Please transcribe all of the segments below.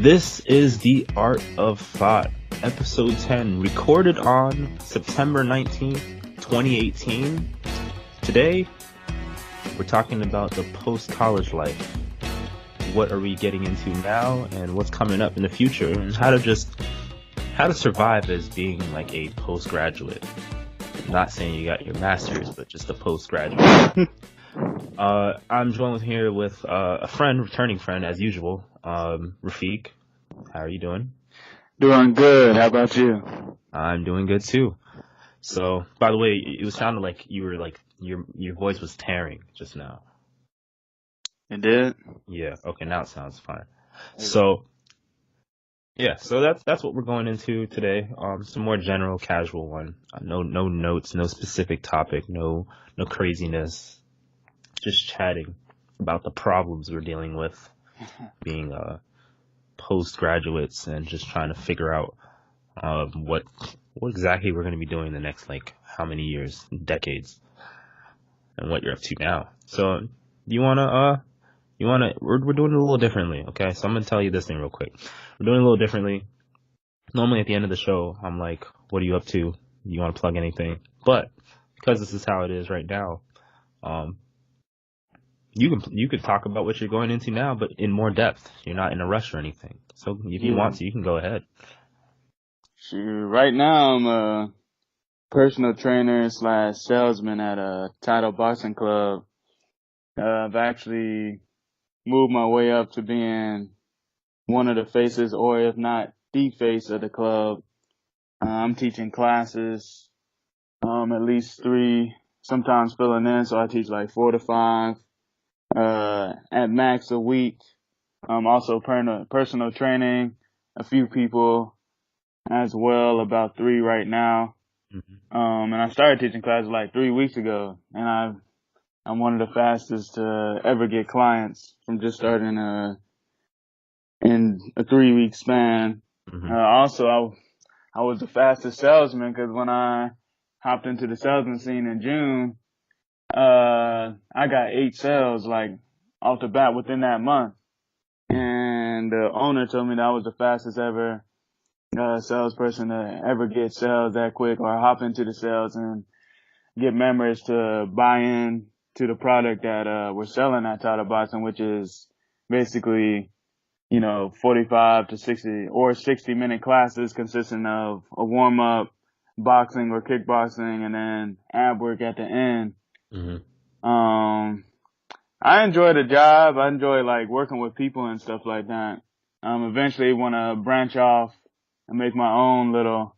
This is The Art of Thought, episode 10, recorded on September 19th, 2018. Today, we're talking about the post-college life. What are we getting into now, and what's coming up in the future, and how to survive as being like a postgraduate. I'm not saying you got your master's, but just a postgraduate. I'm joined here with a friend, returning friend as usual, Rafiq. How are you doing? Doing good. How about you? I'm doing good too. So, by the way, it sounded like you were like your voice was tearing just now. It did? Yeah. Okay. Now it sounds fine. So, yeah. So that's what we're going into today. Some more general, casual one. No notes, no specific topic, no craziness. Just chatting about the problems we're dealing with, being postgraduates, and just trying to figure out what exactly we're going to be doing the next how many years, decades, and what you're up to now. So we're doing it a little differently, okay? So I'm gonna tell you this thing real quick. We're doing it a little differently. Normally at the end of the show, I'm like, "What are you up to? You want to plug anything?" But because this is how it is right now, you could talk about what you're going into now, but in more depth. You're not in a rush or anything. So if you want to, you can go ahead. Sure. Right now, I'm a personal trainer / salesman at a Title Boxing Club. I've actually moved my way up to being one of the faces, or if not the face of the club. I'm teaching classes, at least 3, sometimes filling in, so I teach 4 to 5. At max a week. Also personal training, a few people as well, about 3 right now. Mm-hmm. And I started teaching classes 3 weeks ago, and I'm one of the fastest to ever get clients from just starting in a 3-week span. Mm-hmm. Also, I was the fastest salesman because when I hopped into the salesman scene in June, I got 8 sales off the bat within that month. And the owner told me that I was the fastest ever salesperson to ever get sales that quick, or hop into the sales and get members to buy in to the product that we're selling at Title Boxing, which is basically 45 to 60 or 60-minute classes consisting of a warm-up, boxing or kickboxing, and then ab work at the end. Mm-hmm. I enjoy the job. I enjoy working with people and stuff like that. Eventually want to branch off and make my own little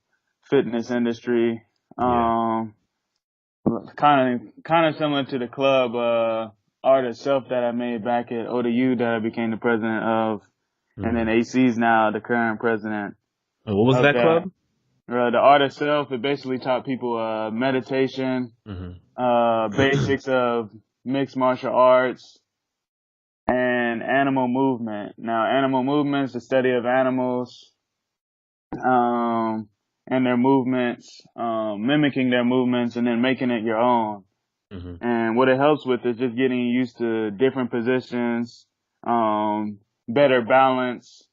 fitness industry. Kind of similar to the club art itself that I made back at ODU that I became the president of. Mm-hmm. And then AC's now the current president. And what was that club? The art itself, it basically taught people meditation, mm-hmm. Basics of mixed martial arts, and animal movement. Now, animal movement is the study of animals, and their movements, mimicking their movements and then making it your own. Mm-hmm. And what it helps with is just getting used to different positions, better balance.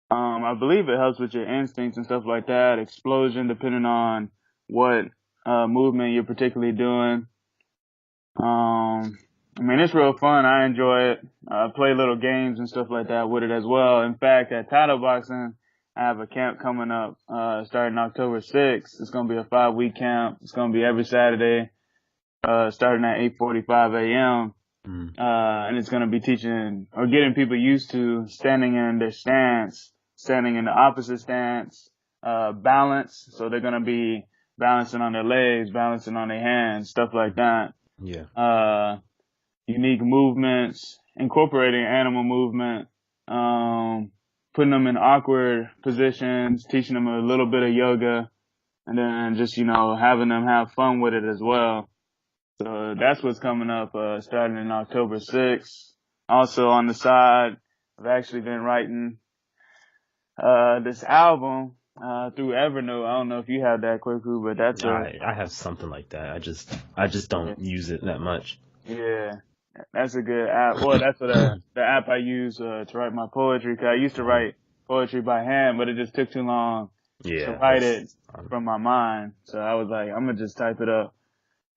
I believe it helps with your instincts and stuff like that, explosion depending on what movement you're particularly doing. It's real fun. I enjoy it. I play little games and stuff like that with it as well. In fact, at Title Boxing, I have a camp coming up, starting October 6th. It's going to be a 5-week camp. It's going to be every Saturday, starting at 8:45 a.m. And it's going to be teaching or getting people used to standing in their stance, standing in the opposite stance, balance. So they're going to be balancing on their legs, balancing on their hands, stuff like that. Yeah. Unique movements, incorporating animal movement, putting them in awkward positions, teaching them a little bit of yoga, and then just, having them have fun with it as well. So that's what's coming up, starting in October 6th. Also on the side, I've actually been writing, this album, through Evernote. I don't know if you have that, Kweku, but that's I have something like that. I just don't use it that much. Yeah. That's a good app. Well, that's what the app I use to write my poetry. 'Cause I used to write poetry by hand, but it just took too long to write it from my mind. So I was like, I'm gonna just type it up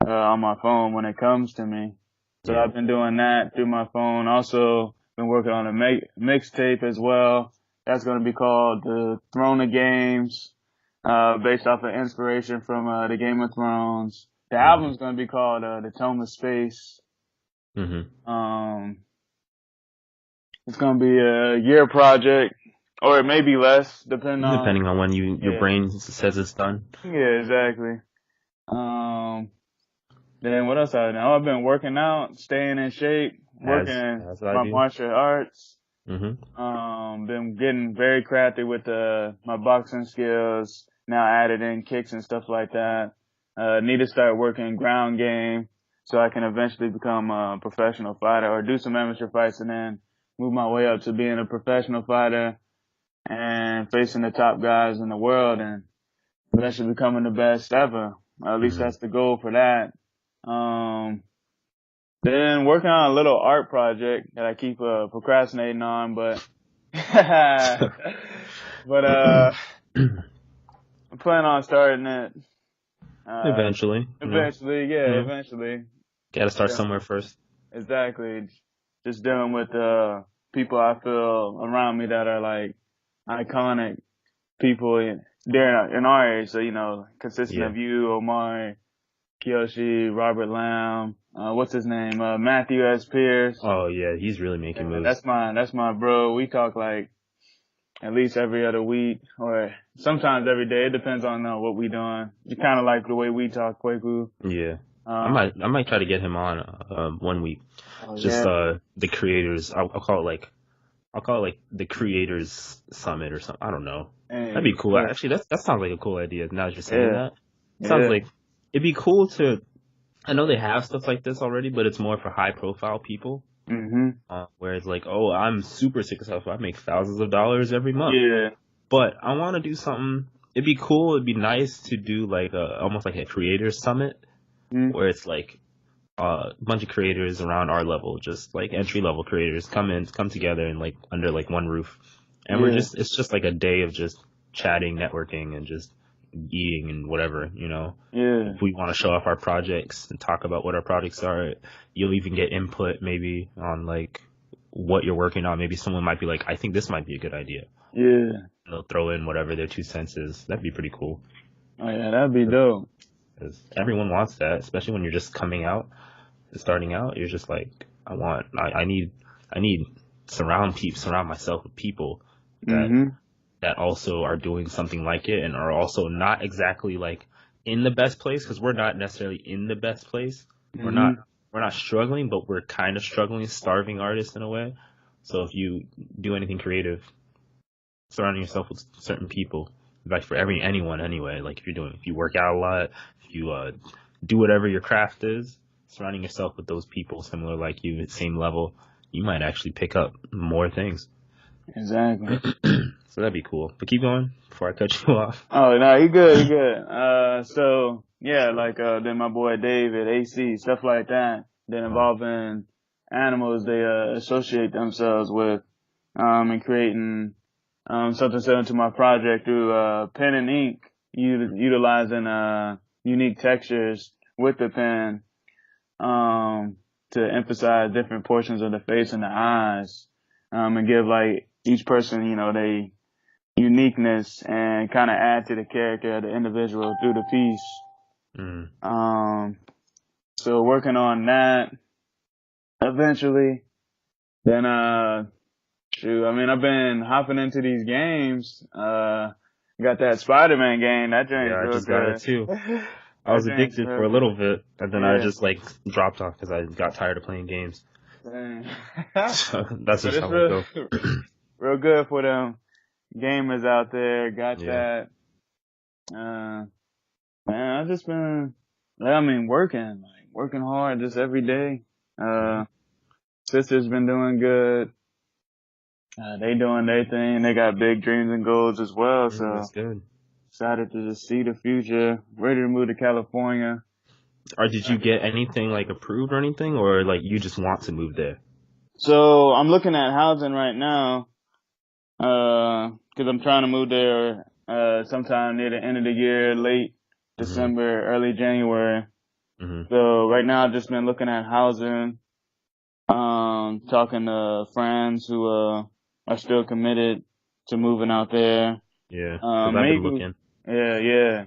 on my phone when it comes to me. So I've been doing that through my phone. Also been working on a mixtape as well. That's gonna be called The Throne of Games, based off of inspiration from the Game of Thrones. The album's gonna be called The Tome of Space. It's gonna be a year project, or it may be less, depending on when your brain says it's done. Yeah, exactly. Then what else I know? I've been working out, staying in shape, working my martial arts. Been getting very crafty with my boxing skills. Now added in kicks and stuff like that. Need to start working ground game so I can eventually become a professional fighter or do some amateur fights and then move my way up to being a professional fighter and facing the top guys in the world and eventually becoming the best ever. At least that's the goal for that. Then working on a little art project that I keep procrastinating on, but I'm planning on starting it. Eventually. Eventually. Gotta start somewhere first. Exactly. Just dealing with people I feel around me that are like iconic people they're in our age. So, consisting of you, Omar, Kiyoshi, Robert Lamb, what's his name? Matthew S. Pierce. Oh yeah, he's really making moves. That's my bro. We talk like at least every other week or sometimes every day. It depends on what we doing. You kind of like the way we talk, Kweku. Yeah. I might try to get him on 1 week. The creators. I'll call it like the creators summit or something. I don't know. That'd be cool. Actually, that sounds like a cool idea. Now that you're saying that, it sounds like it'd be cool to. I know they have stuff like this already, but it's more for high profile people. Where it's like, oh, I'm super successful. I make thousands of dollars every month. Yeah. But I want to do something. It'd be cool. It'd be nice to do like almost like a creators summit, where it's like a bunch of creators around our level, just like entry level creators come together and like under like one roof, and it's just like a day of just chatting, networking, and just eating and whatever, If we want to show off our projects and talk about what our projects are, you'll even get input maybe on like what you're working on. Maybe someone might be like, I think this might be a good idea. Yeah. They'll throw in whatever their 2 cents is. That'd be pretty cool. Oh yeah, that'd be dope. Because everyone wants that, especially when you're just coming out, starting out. You're just like, I need surround myself with people that also are doing something like it and are also not exactly like in the best place, because we're not necessarily in the best place. We're not struggling, but we're kind of struggling, starving artists in a way. So if you do anything creative, surrounding yourself with certain people, like for anyone anyway, like if you work out a lot, if you do whatever your craft is, surrounding yourself with those people similar like you at same level, you might actually pick up more things. Exactly. So that'd be cool. But keep going before I cut you off. Oh no, you good. So yeah, like then my boy David, AC, stuff like that involving animals they associate themselves with, and creating something similar to my project through pen and ink, utilizing unique textures with the pen to emphasize different portions of the face and the eyes, and give like each person, they uniqueness and kind of add to the character of the individual through the piece. So working on that eventually. Then, I've been hopping into these games. Got that Spider-Man game. That joint's real good. I just got it too. I was addicted for a little bit, and then I just like dropped off because I got tired of playing games. So that's just how it goes. Real good for them gamers out there. Got that. Man, I've just been, working hard just every day. Sister's been doing good. They doing their thing. They got big dreams and goals as well. So that's good. Excited to just see the future. Ready to move to California. Or did you get anything like approved or anything, or like you just want to move there? So I'm looking at housing right now. Cause I'm trying to move there, sometime near the end of the year, late Mhm. December, early January. Mhm. So right now I've just been looking at housing, talking to friends who, are still committed to moving out there. Yeah, because I've been Maybe, looking. yeah, yeah.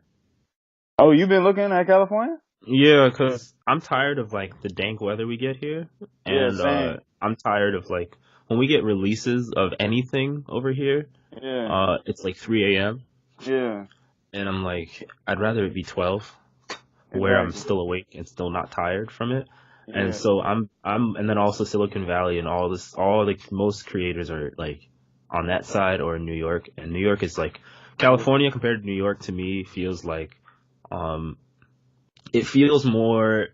Oh, you've been looking at California? Yeah, because I'm tired of like the dank weather we get here, Yeah, and same. I'm tired of like when we get releases of anything over here. Yeah, It's like 3 a.m. yeah, and I'm like, I'd rather it be 12, where I'm exactly. still awake and still not tired from it. And Yeah, so and then also Silicon Valley and all the most creators are like on that side or in New York. And New York is like yeah, California compared to New York to me feels like, um, it feels more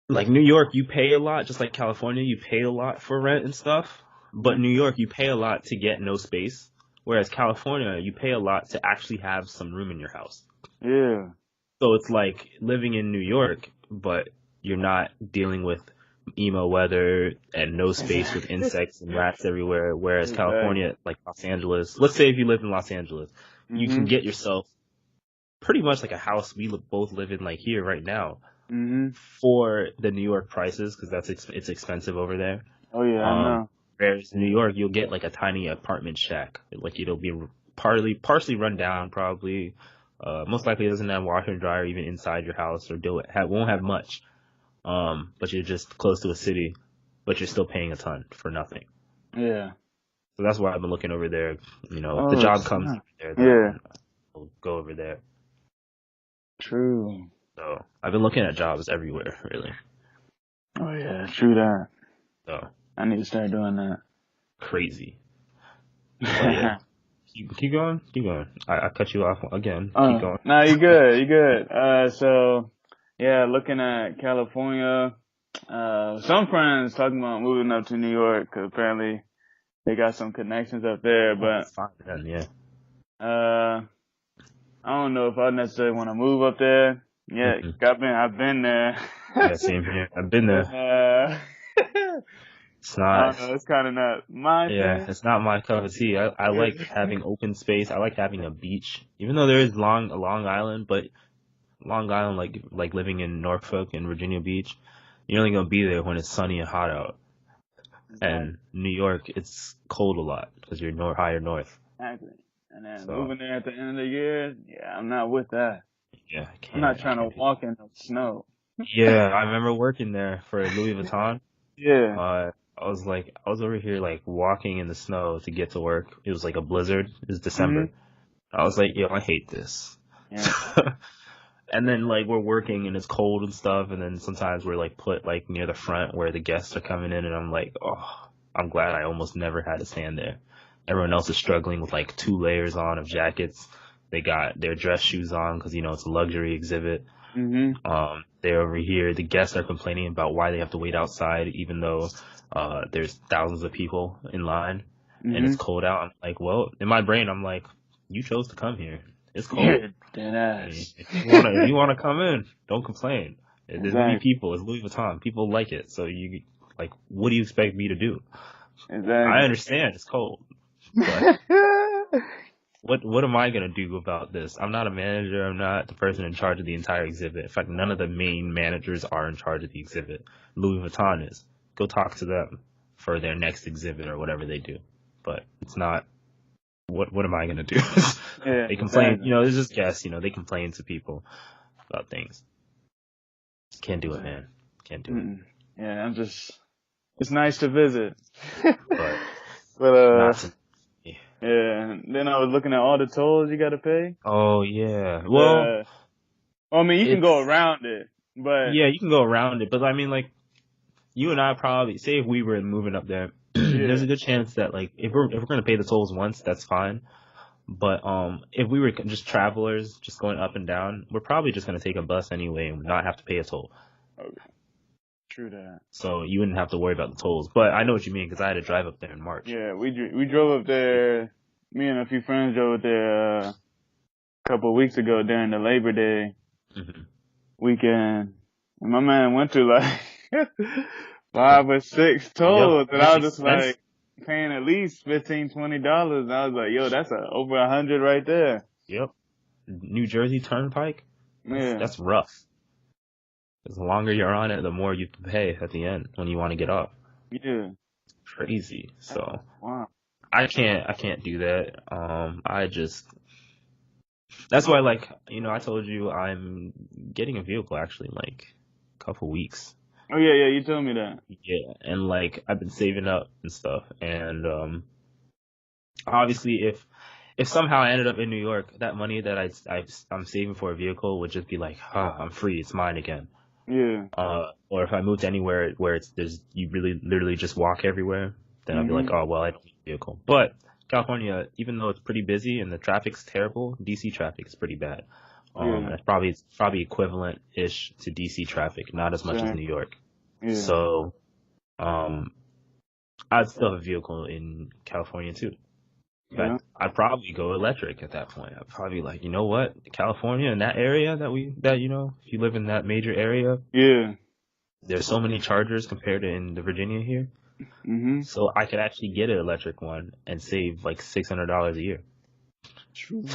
like New York, you pay a lot, just like California, you pay a lot for rent and stuff. But mm, New York, you pay a lot to get no space. Whereas California, you pay a lot to actually have some room in your house. yeah, So it's like living in New York, but you're not dealing with emo weather and no space with exactly. insects and rats everywhere. Whereas Exactly. California, like Los Angeles, let's say if you live in Los Angeles, you can Mhm, get yourself pretty much like a house both live in like here right now mhm. for the New York prices because it's expensive over there. Oh yeah, I Um, know. whereas in New York, you'll get like a tiny apartment shack. Like it'll be partially run down, probably. Most likely it doesn't have washer and dryer even inside your house, or won't have much. But you're just close to a city, but you're still paying a ton for nothing. Yeah. So that's why I've been looking over there. You know, if the Oh, job comes snap. over there, Yeah. then I'll go over there. True. So I've been looking at jobs everywhere, really. Oh yeah, true that. So I need to start doing crazy. But yeah, that. keep going, keep going. I cut you off again. Keep Oh, going. no, you good, you good. So yeah, looking at California. Some friends talking about moving up to New York 'cause apparently they got some connections up there, Oh, but that's fine then. Yeah. uh, I don't know if I necessarily want to move up there. Yeah, Hmm. I've been there. Yeah, same here. I've been And there. It's I not. don't know, it's kind of not my Yeah, thing. it's not my cup of tea. I like having open space. I like having a beach, even though there is Long Island, but Long Island, like living in Norfolk and Virginia Beach, you're only gonna be there when it's sunny and hot out. Exactly. And New York, it's cold a lot because you're higher north. Exactly. And then So moving there at the end of the year, yeah, I'm not with that. yeah, I'm not I trying to can't do that. walk in the snow. Yeah, I remember working there for Louis Vuitton. Yeah. I was over here like walking in the snow to get to work. It was like a blizzard. It was Mhm. December. I was like, yo, I hate this. Yeah. And then like we're working and it's cold and stuff, and then sometimes we're like put like near the front where the guests are coming in, and I'm like, oh, I'm glad I almost never had to stand there. Everyone else is struggling with like 2 layers on of jackets. They got their dress shoes on because you know it's a luxury exhibit. Mhm. They're over here. The guests are complaining about why they have to wait outside, even though there's thousands of people in line and it's Mhm. cold out. I'm like, well, in my brain, I'm like, you chose to come here. It's cold. Yeah. Dead I mean, ass. if you wanna come in, don't complain. There's many Exactly. people. It's Louis Vuitton. People like it. So you like, what do you expect me to do? I Exactly. understand it's cold, but what am I gonna do about this? I'm not a manager. I'm not the person in charge of the entire exhibit. In fact, none of the main managers are in charge of the exhibit. Louis Vuitton is. Go talk to them for their next exhibit or whatever they do. But it's not. What am I gonna do? Yeah. They complain. Exactly. You know, it's just guests. You know, they complain to people about things. Can't do it, Exactly. man. Can't do it. Mm-mm. Yeah. It's nice to visit. But But not to me. yeah. And then I was looking at all the tolls you got to pay. Oh yeah. Well, Uh, I mean, you can go it's around it, but yeah. You can go around it, but I mean, like you and I probably say if we were moving up there, there's yeah. a good chance that like if we're gonna pay the tolls once, that's fine. But if we were just travelers, just going up and down, we're probably just gonna take a bus anyway and not have to pay a toll. Okay. True that. So you wouldn't have to worry about the tolls. But I know what you mean because I had to drive up there in March. Yeah, we drove up there. Me and a few friends drove up there a couple of weeks ago during the Labor Day Hmm. weekend, and my man went through like 5 or 6 Yep, tolls, and that's I was just like, expensive. paying at least $15-$20. I was like, yo, that's over 100 right there. Yep. New Jersey Turnpike. Yeah. That's rough. The longer you're on it, the more you pay at the end when you want to get off. Yeah. It's crazy. So Wow. I can't do that. That's why, like, I told you I'm getting a vehicle actually in like a couple weeks. Oh yeah, you told me that. Yeah, and like I've been saving up and stuff, and obviously if somehow I ended up in New York, that money that I'm saving for a vehicle would just be like, I'm free, it's mine again. Yeah. Or if I moved anywhere where you really literally just walk everywhere, then I'd be like, oh well, I don't need a vehicle. But California, even though it's pretty busy and the traffic's terrible, DC traffic is pretty bad. It's probably equivalent-ish to DC traffic, not as much as New York. Yeah. So, I'd still have a vehicle in California too. In fact, I'd probably go electric at that point. I'd probably be like, you know what, California and that area if you live in that major area, there's so many chargers compared to in the Virginia here. Mm-hmm. So I could actually get an electric one and save like $600 a year. True.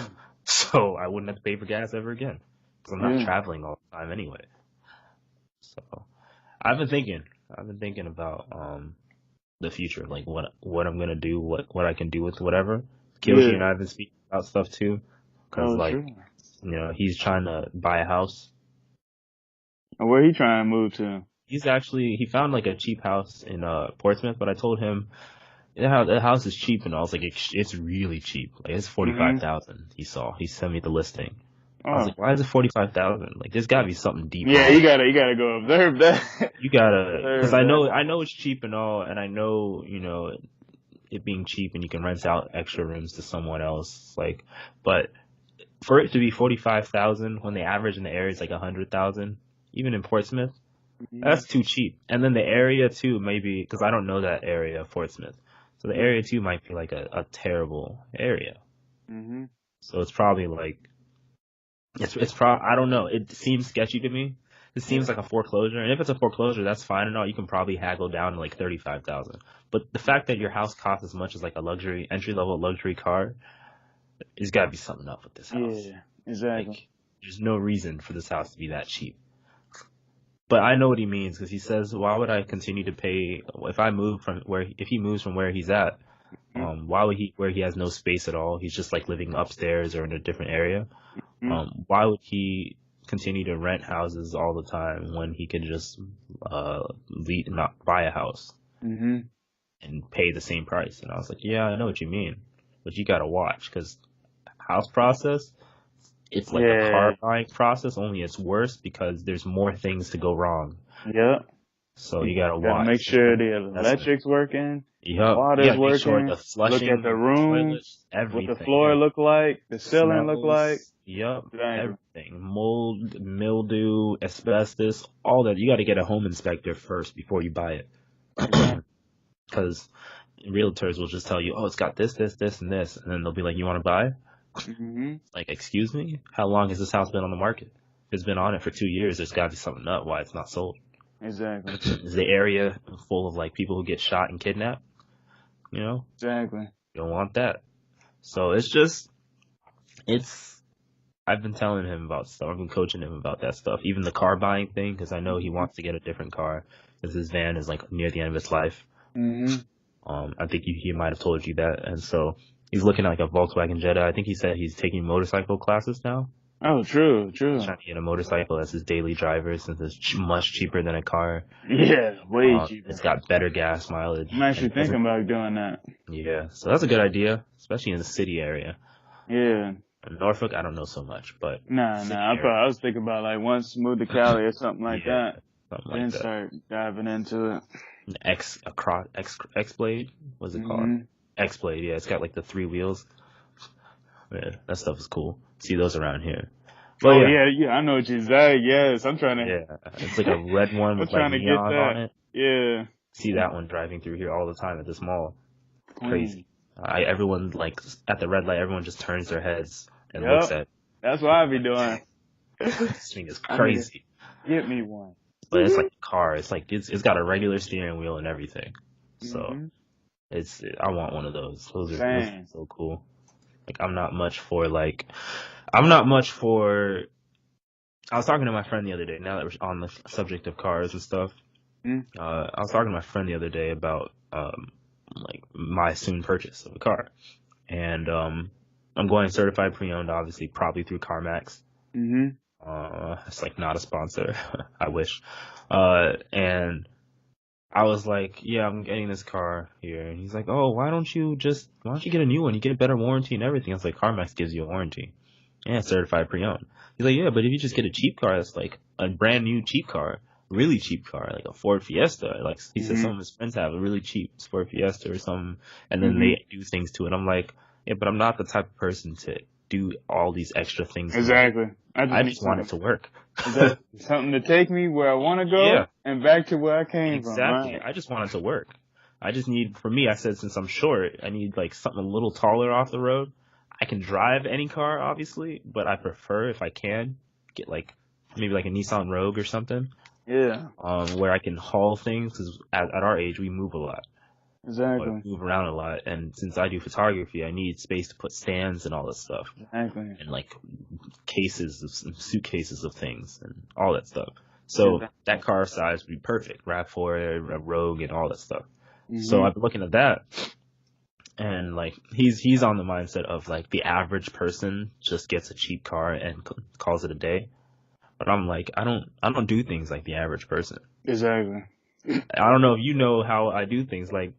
So I wouldn't have to pay for gas ever again because I'm not traveling all the time anyway. So I've been thinking about the future, like what I'm gonna do, what I can do with whatever. Kyoshi and I have been speaking about stuff too, because he's trying to buy a house. Where he trying to move to? He found like a cheap house in Portsmouth, but I told him the house is cheap and I was like, it's really cheap. Like it's $45,000. He sent me the listing. I was like, why is it $45,000? Like there's gotta be something deep. Yeah, you gotta go observe that. You gotta, because I know it's cheap and all, and I know it being cheap and you can rent out extra rooms to someone else. Like, but for it to be $45,000 when the average in the area is like $100,000, even in Portsmouth, that's too cheap. And then the area too, maybe because I don't know that area of Portsmouth, so the area too might be like a terrible area. Mm-hmm. So it's probably like. I don't know. It seems sketchy to me. It seems like a foreclosure, and if it's a foreclosure, that's fine and all. You can probably haggle down to like $35,000. But the fact that your house costs as much as like a entry level luxury car, there's got to be something up with this house. Yeah, exactly. Like, there's no reason for this house to be that cheap. But I know what he means because he says, "Why would I continue to pay if he moves from where he's at? Why would where he has no space at all? He's just like living upstairs or in a different area." Why would he continue to rent houses all the time when he could just not buy a house and pay the same price? And I was like, yeah, I know what you mean, but you gotta watch because house process, it's like a car buying process, only it's worse because there's more things to go wrong. Yeah. So you gotta watch. Make sure the electric's working. Yep. Water's working. Sure the flushing, look at the room, toilets, everything. what the floor look like, the ceiling look like. Yep, everything. Mold, mildew, asbestos, all that. You got to get a home inspector first before you buy it. Because realtors will just tell you, oh, it's got this, this, this, and this. And then they'll be like, you want to buy? Like, excuse me? How long has this house been on the market? If it's been on it for 2 years, there's got to be something up why it's not sold. Exactly. Is the area full of, like, people who get shot and kidnapped? Exactly. You don't want that. So I've been telling him about stuff. I've been coaching him about that stuff. Even the car buying thing, because I know he wants to get a different car because his van is like near the end of its life. I think he might have told you that. And so he's looking at like a Volkswagen Jetta. I think he said he's taking motorcycle classes now. Oh, true. He's trying to get a motorcycle as his daily driver since it's much cheaper than a car. Yeah, way cheaper. It's got better gas mileage. I'm actually thinking about doing that. Yeah, so that's a good idea, especially in the city area. Yeah. In Norfolk, I don't know so much, but I was thinking about like once move to Cali or something like that. Something like then that. Start diving into it. X-Blade? What's it called? X-Blade, yeah. It's got like the 3 wheels. Yeah, that stuff is cool. See those around here. But I know what you say. Yes, I'm trying to. Yeah, it's like a red one with like neon on it. Yeah. See that one driving through here all the time at this mall. Crazy. Everyone like at the red light, everyone just turns their heads and looks at. That's what I be doing. This thing is crazy. Get me one. But it's like a car. It's like it's got a regular steering wheel and everything. So I want one of those. Those are Same. so cool. Like I'm not much for like I'm not much for. I was talking to my friend the other day. Now that we're on the subject of cars and stuff, Mm. I was talking to my friend the other day about like my soon purchase of a car, and I'm going certified pre-owned, obviously, probably through CarMax. Mhm. It's like not a sponsor. I wish. And I was like, yeah, I'm getting this car here. And he's like, oh, why don't you get a new one? You get a better warranty and everything. I was like, CarMax gives you a warranty. Yeah, certified pre-owned. He's like, yeah, but if you just get a cheap car, that's like a brand new cheap car, really cheap car, like a Ford Fiesta. Like he said, some of his friends have a really cheap Ford Fiesta or something, and then they do things to it. I'm like, yeah, but I'm not the type of person to do all these extra things. Exactly. I just want it to work. Something to take me where I want to go and back to where I came from. Exactly. Right? I just want it to work. I just need, for me, I said since I'm short, I need like something a little taller off the road. I can drive any car, obviously, but I prefer, if I can, get like maybe like a Nissan Rogue or something. Yeah. Where I can haul things, because at our age we move a lot. Exactly. Or move around a lot, and since I do photography, I need space to put stands and all this stuff. Exactly. And like suitcases of things and all that stuff. So that car size would be perfect. RAV4, a Rogue, and all that stuff. Mm-hmm. So I've been looking at that. And like he's on the mindset of like the average person just gets a cheap car and calls it a day, but I'm like I don't do things like the average person. Exactly. I don't know if you know how I do things. Like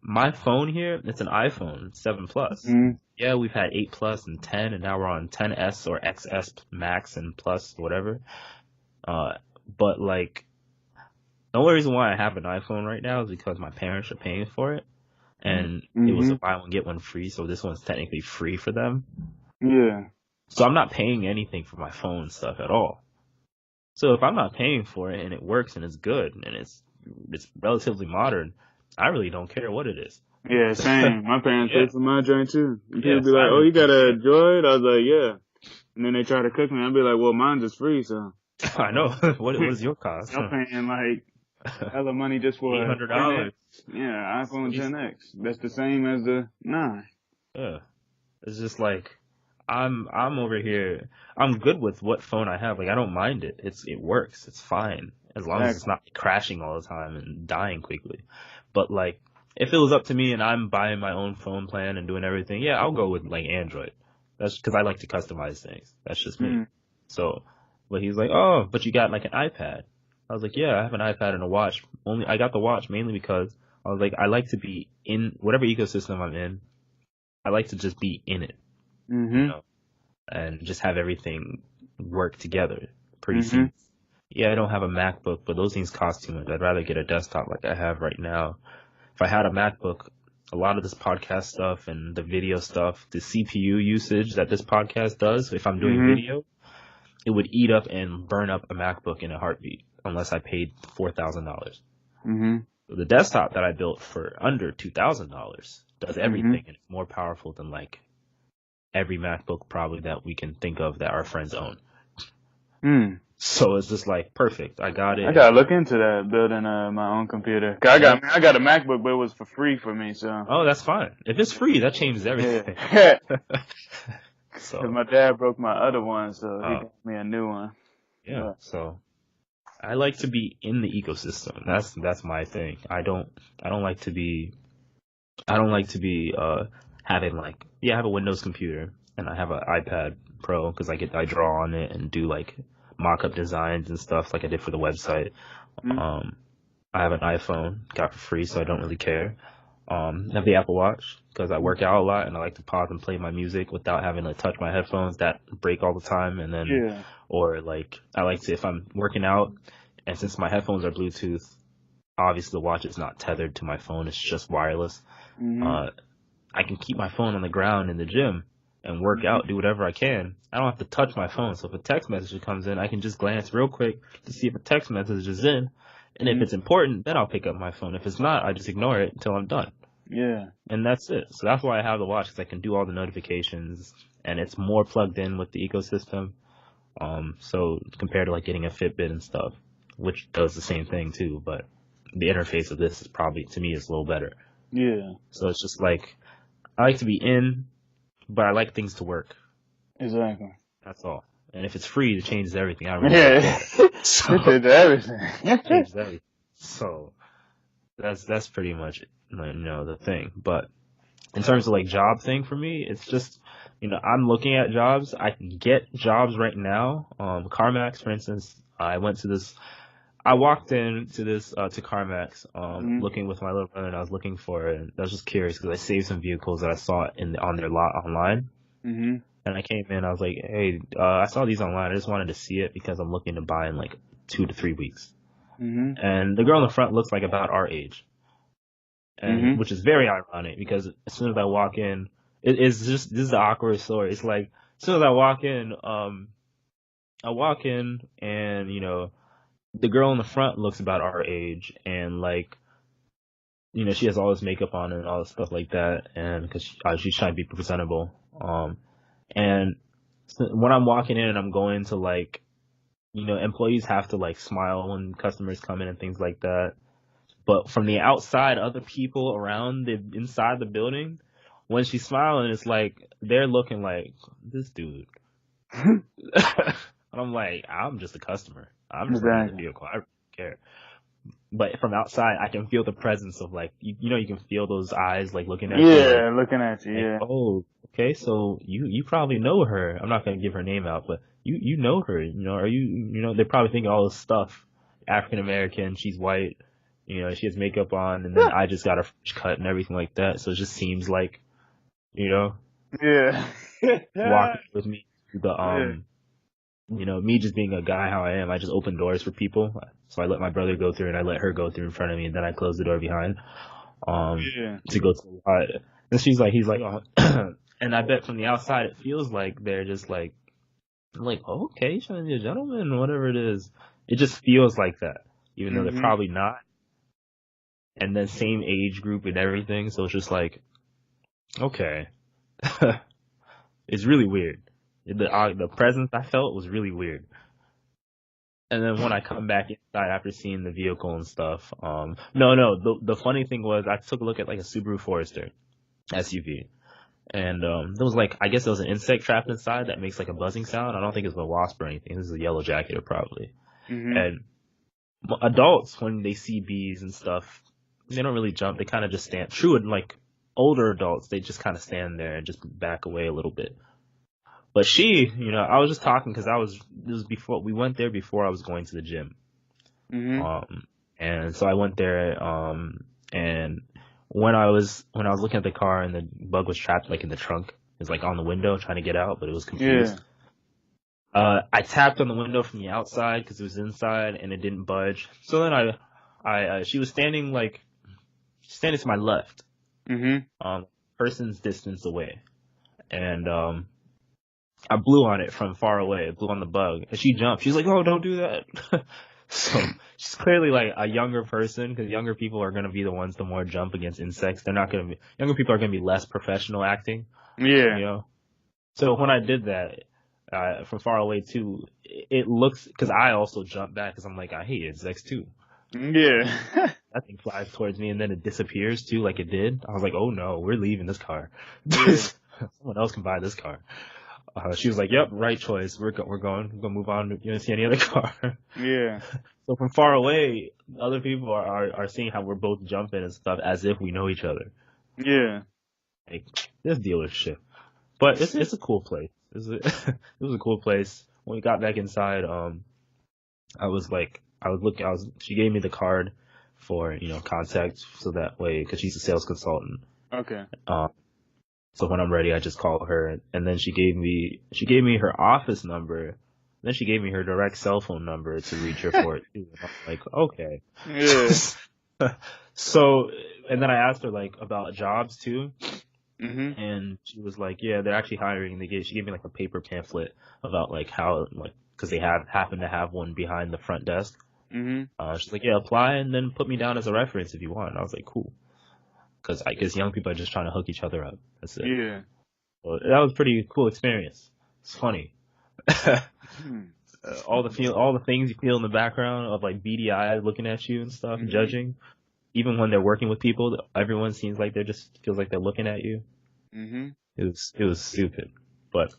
my phone here, it's an iPhone 7 Plus. Mm-hmm. Yeah, we've had 8 Plus and 10, and now we're on 10S or XS Max and Plus, whatever. But like the only reason why I have an iPhone right now is because my parents are paying for it. And it was a buy one get one free, so this one's technically free for them. Yeah. So I'm not paying anything for my phone stuff at all. So if I'm not paying for it and it works and it's good and it's relatively modern, I really don't care what it is. Yeah, same. My parents pay for my joint too. And people be like, "Oh, you got a Droid?" I was like, "Yeah." And then they try to cook me. I'd be like, "Well, mine's just free, so." I know. What is your cost? I'm paying like hella money just for $800. Yeah, iPhone 10X. That's the same as the 9. Yeah, it's just like I'm over here. I'm good with what phone I have. Like I don't mind it. It works. It's fine as long as it's not crashing all the time and dying quickly. But like if it was up to me and I'm buying my own phone plan and doing everything, yeah, I'll go with like Android. That's because I like to customize things. That's just me. So, but he's like, oh, but you got like an iPad. I was like, yeah, I have an iPad and a watch. I got the watch mainly because I was like, I like to be in whatever ecosystem I'm in. I like to just be in it, you know, and just have everything work together. Pretty seamless. Yeah, I don't have a MacBook, but those things cost too much. I'd rather get a desktop like I have right now. If I had a MacBook, a lot of this podcast stuff and the video stuff, the CPU usage that this podcast does, if I'm doing video, it would eat up and burn up a MacBook in a heartbeat unless I paid $4,000. So the desktop that I built for under $2,000 does everything and it's more powerful than like every MacBook probably that we can think of that our friends own. So it's just like perfect. I got it. I gotta look into that, building my own computer. I got a MacBook, but it was for free for me. So that's fine. If it's free, that changes everything. So my dad broke my other one, so he got me a new one. Yeah. So I like to be in the ecosystem. That's my thing. I don't like to be having like I have a Windows computer and I have an iPad Pro because I draw on it and do like mock-up designs and stuff like I did for the website. I have an iPhone, got for free, so I don't really care. I have the Apple Watch because I work out a lot and I like to pause and play my music without having to touch my headphones that break all the time. And then, or like I like to, if I'm working out and since my headphones are Bluetooth, obviously the watch is not tethered to my phone. It's just wireless. I can keep my phone on the ground in the gym and work out, do whatever I can. I don't have to touch my phone. So if a text message comes in, I can just glance real quick to see if a text message is in. And if it's important, then I'll pick up my phone. If it's not, I just ignore it until I'm done. Yeah. And that's it. So that's why I have the watch, because I can do all the notifications and it's more plugged in with the ecosystem. So compared to like getting a Fitbit and stuff, which does the same thing too, but the interface of this is probably, to me, is a little better. Yeah. So it's just like, I like to be in, but I like things to work. Exactly. That's all. And if it's free, it changes everything. I really don't Yeah. care. So, It did everything. it changes everything. So that's pretty much, the thing. But in terms of like job thing for me, it's just, I'm looking at jobs. I can get jobs right now. CarMax, for instance, I walked into this, to CarMax, Mhm. looking with my little brother, and I was looking for it. And I was just curious because I saved some vehicles that I saw on their lot online. Mhm. And I came in, I was like, hey, I saw these online. I just wanted to see it because I'm looking to buy in like 2 to 3 weeks. Mhm. And the girl in the front looks like about our age. And Mhm. which is very ironic because as soon as I walk in, this is the awkward story. It's like, as soon as I walk in, and, the girl in the front looks about our age, and like, she has all this makeup on and all this stuff like that, and because she's trying to be presentable. And when I'm walking in and I'm going to like, employees have to like smile when customers come in and things like that. But from the outside, other people around inside the building, when she's smiling, it's like they're looking like this dude. And I'm like, I'm just a customer. I'm just looking at the Exactly. vehicle. I don't care. But from outside, I can feel the presence of like, you can feel those eyes like looking at you, Yeah, looking at you. like, Yeah. oh, okay, so you probably know her. I'm not gonna give her name out, but you know her. Are they're probably thinking all this stuff. African American, she's white. She has makeup on, and then I just got a fresh cut and everything like that. So it just seems like, you know, Yeah. walking with me to the Yeah. me just being a guy how I am, I just open doors for people. So I let my brother go through and I let her go through in front of me, and then I close the door behind, Yeah. to go to the lot. And he's like, oh. And I bet from the outside it feels like they're just like, oh, okay, he's trying to be a gentleman, whatever it is. It just feels like that, even though they're Mhm. probably not. And then same age group and everything, so it's just like, okay. It's really weird. The presence I felt was really weird. And then when I come back inside after seeing the vehicle and stuff, no, the funny thing was I took a look at like a Subaru Forester SUV, and there was like, I guess there was an insect trapped inside that makes like a buzzing sound. I don't think it's a wasp or anything. This is a yellow jacketer probably. Mhm. And adults, when they see bees and stuff, they don't really jump. They kind of just stand. True, and like older adults, they just kind of stand there and just back away a little bit. But I was just talking because this was before we went there, before I was going to the gym. Mhm. And so I went there, and when I was looking at the car and the bug was trapped like in the trunk, it was like on the window trying to get out, but it was Yeah. confused. I tapped on the window from the outside because it was inside and it didn't budge. So then she was standing to my left, Mhm. person's distance away, and I blew on it from far away. I blew on the bug, and she jumped. She's like, "Oh, don't do that." So she's clearly like a younger person, because younger people are gonna be the ones to more jump against insects. Younger people are gonna be less professional acting, Yeah. you know. So when I did that, from far away too, it looks, because I also jumped back because I'm like, I hate insects too. Yeah. That thing flies towards me and then it disappears too, like it did. I was like, oh no, we're leaving this car. Yeah. Someone else can buy this car. She was like, "Yep, right choice. We're going. We're gonna move on. You don't see any other car." Yeah. So from far away, other people are seeing how we're both jumping and stuff as if we know each other. Yeah. Like, this dealership, but it's a cool place. It was a cool place. When we got back inside, I was like, she gave me the card for contact, so that way, because she's a sales consultant. Okay. So when I'm ready, I just call her, and then she gave me her office number. Then she gave me her direct cell phone number to reach her for it too. And I'm like, okay. Yeah. So, and then I asked her like about jobs too, Mhm. and she was like, yeah, they're actually hiring. She gave me like a paper pamphlet about like how, like, because they happen to have one behind the front desk. Mhm. She's like, yeah, apply and then put me down as a reference if you want. And I was like, cool. Because I guess young people are just trying to hook each other up. That's it. Yeah. So that was a pretty cool experience. It's funny. Hmm. All the things you feel in the background of like beady eyes looking at you and stuff, Mhm. judging. even when they're working with people, everyone seems like feels like they're looking at you. Mhm. It was stupid. But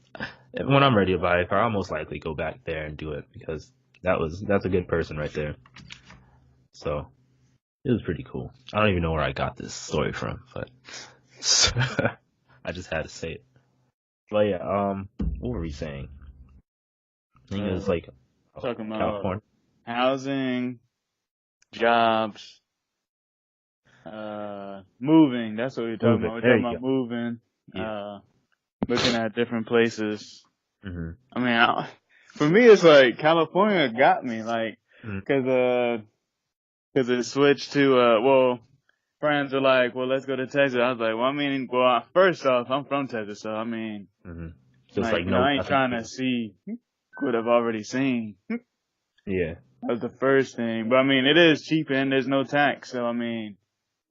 when I'm ready to buy a car, I'll most likely go back there and do it because that's a good person right there. So it was pretty cool. I don't even know where I got this story from, but I just had to say it. But yeah, what were we saying? I think it was like Talking about California. housing, jobs, moving. That's what we're talking Moving. about. We're There talking you about go. moving, Yeah. looking at different places. Mhm. I mean, for me, it's like California got me, like, Mhm. cause it switched to, well, friends are like, well, let's go to Texas. I was like, well, I mean, well, first off, I'm from Texas, so I mean, Mhm. Just like, like I no ain't nothing. trying to see what I've already seen. Yeah. That was the first thing. But I mean, it is cheap and there's no tax. So I mean,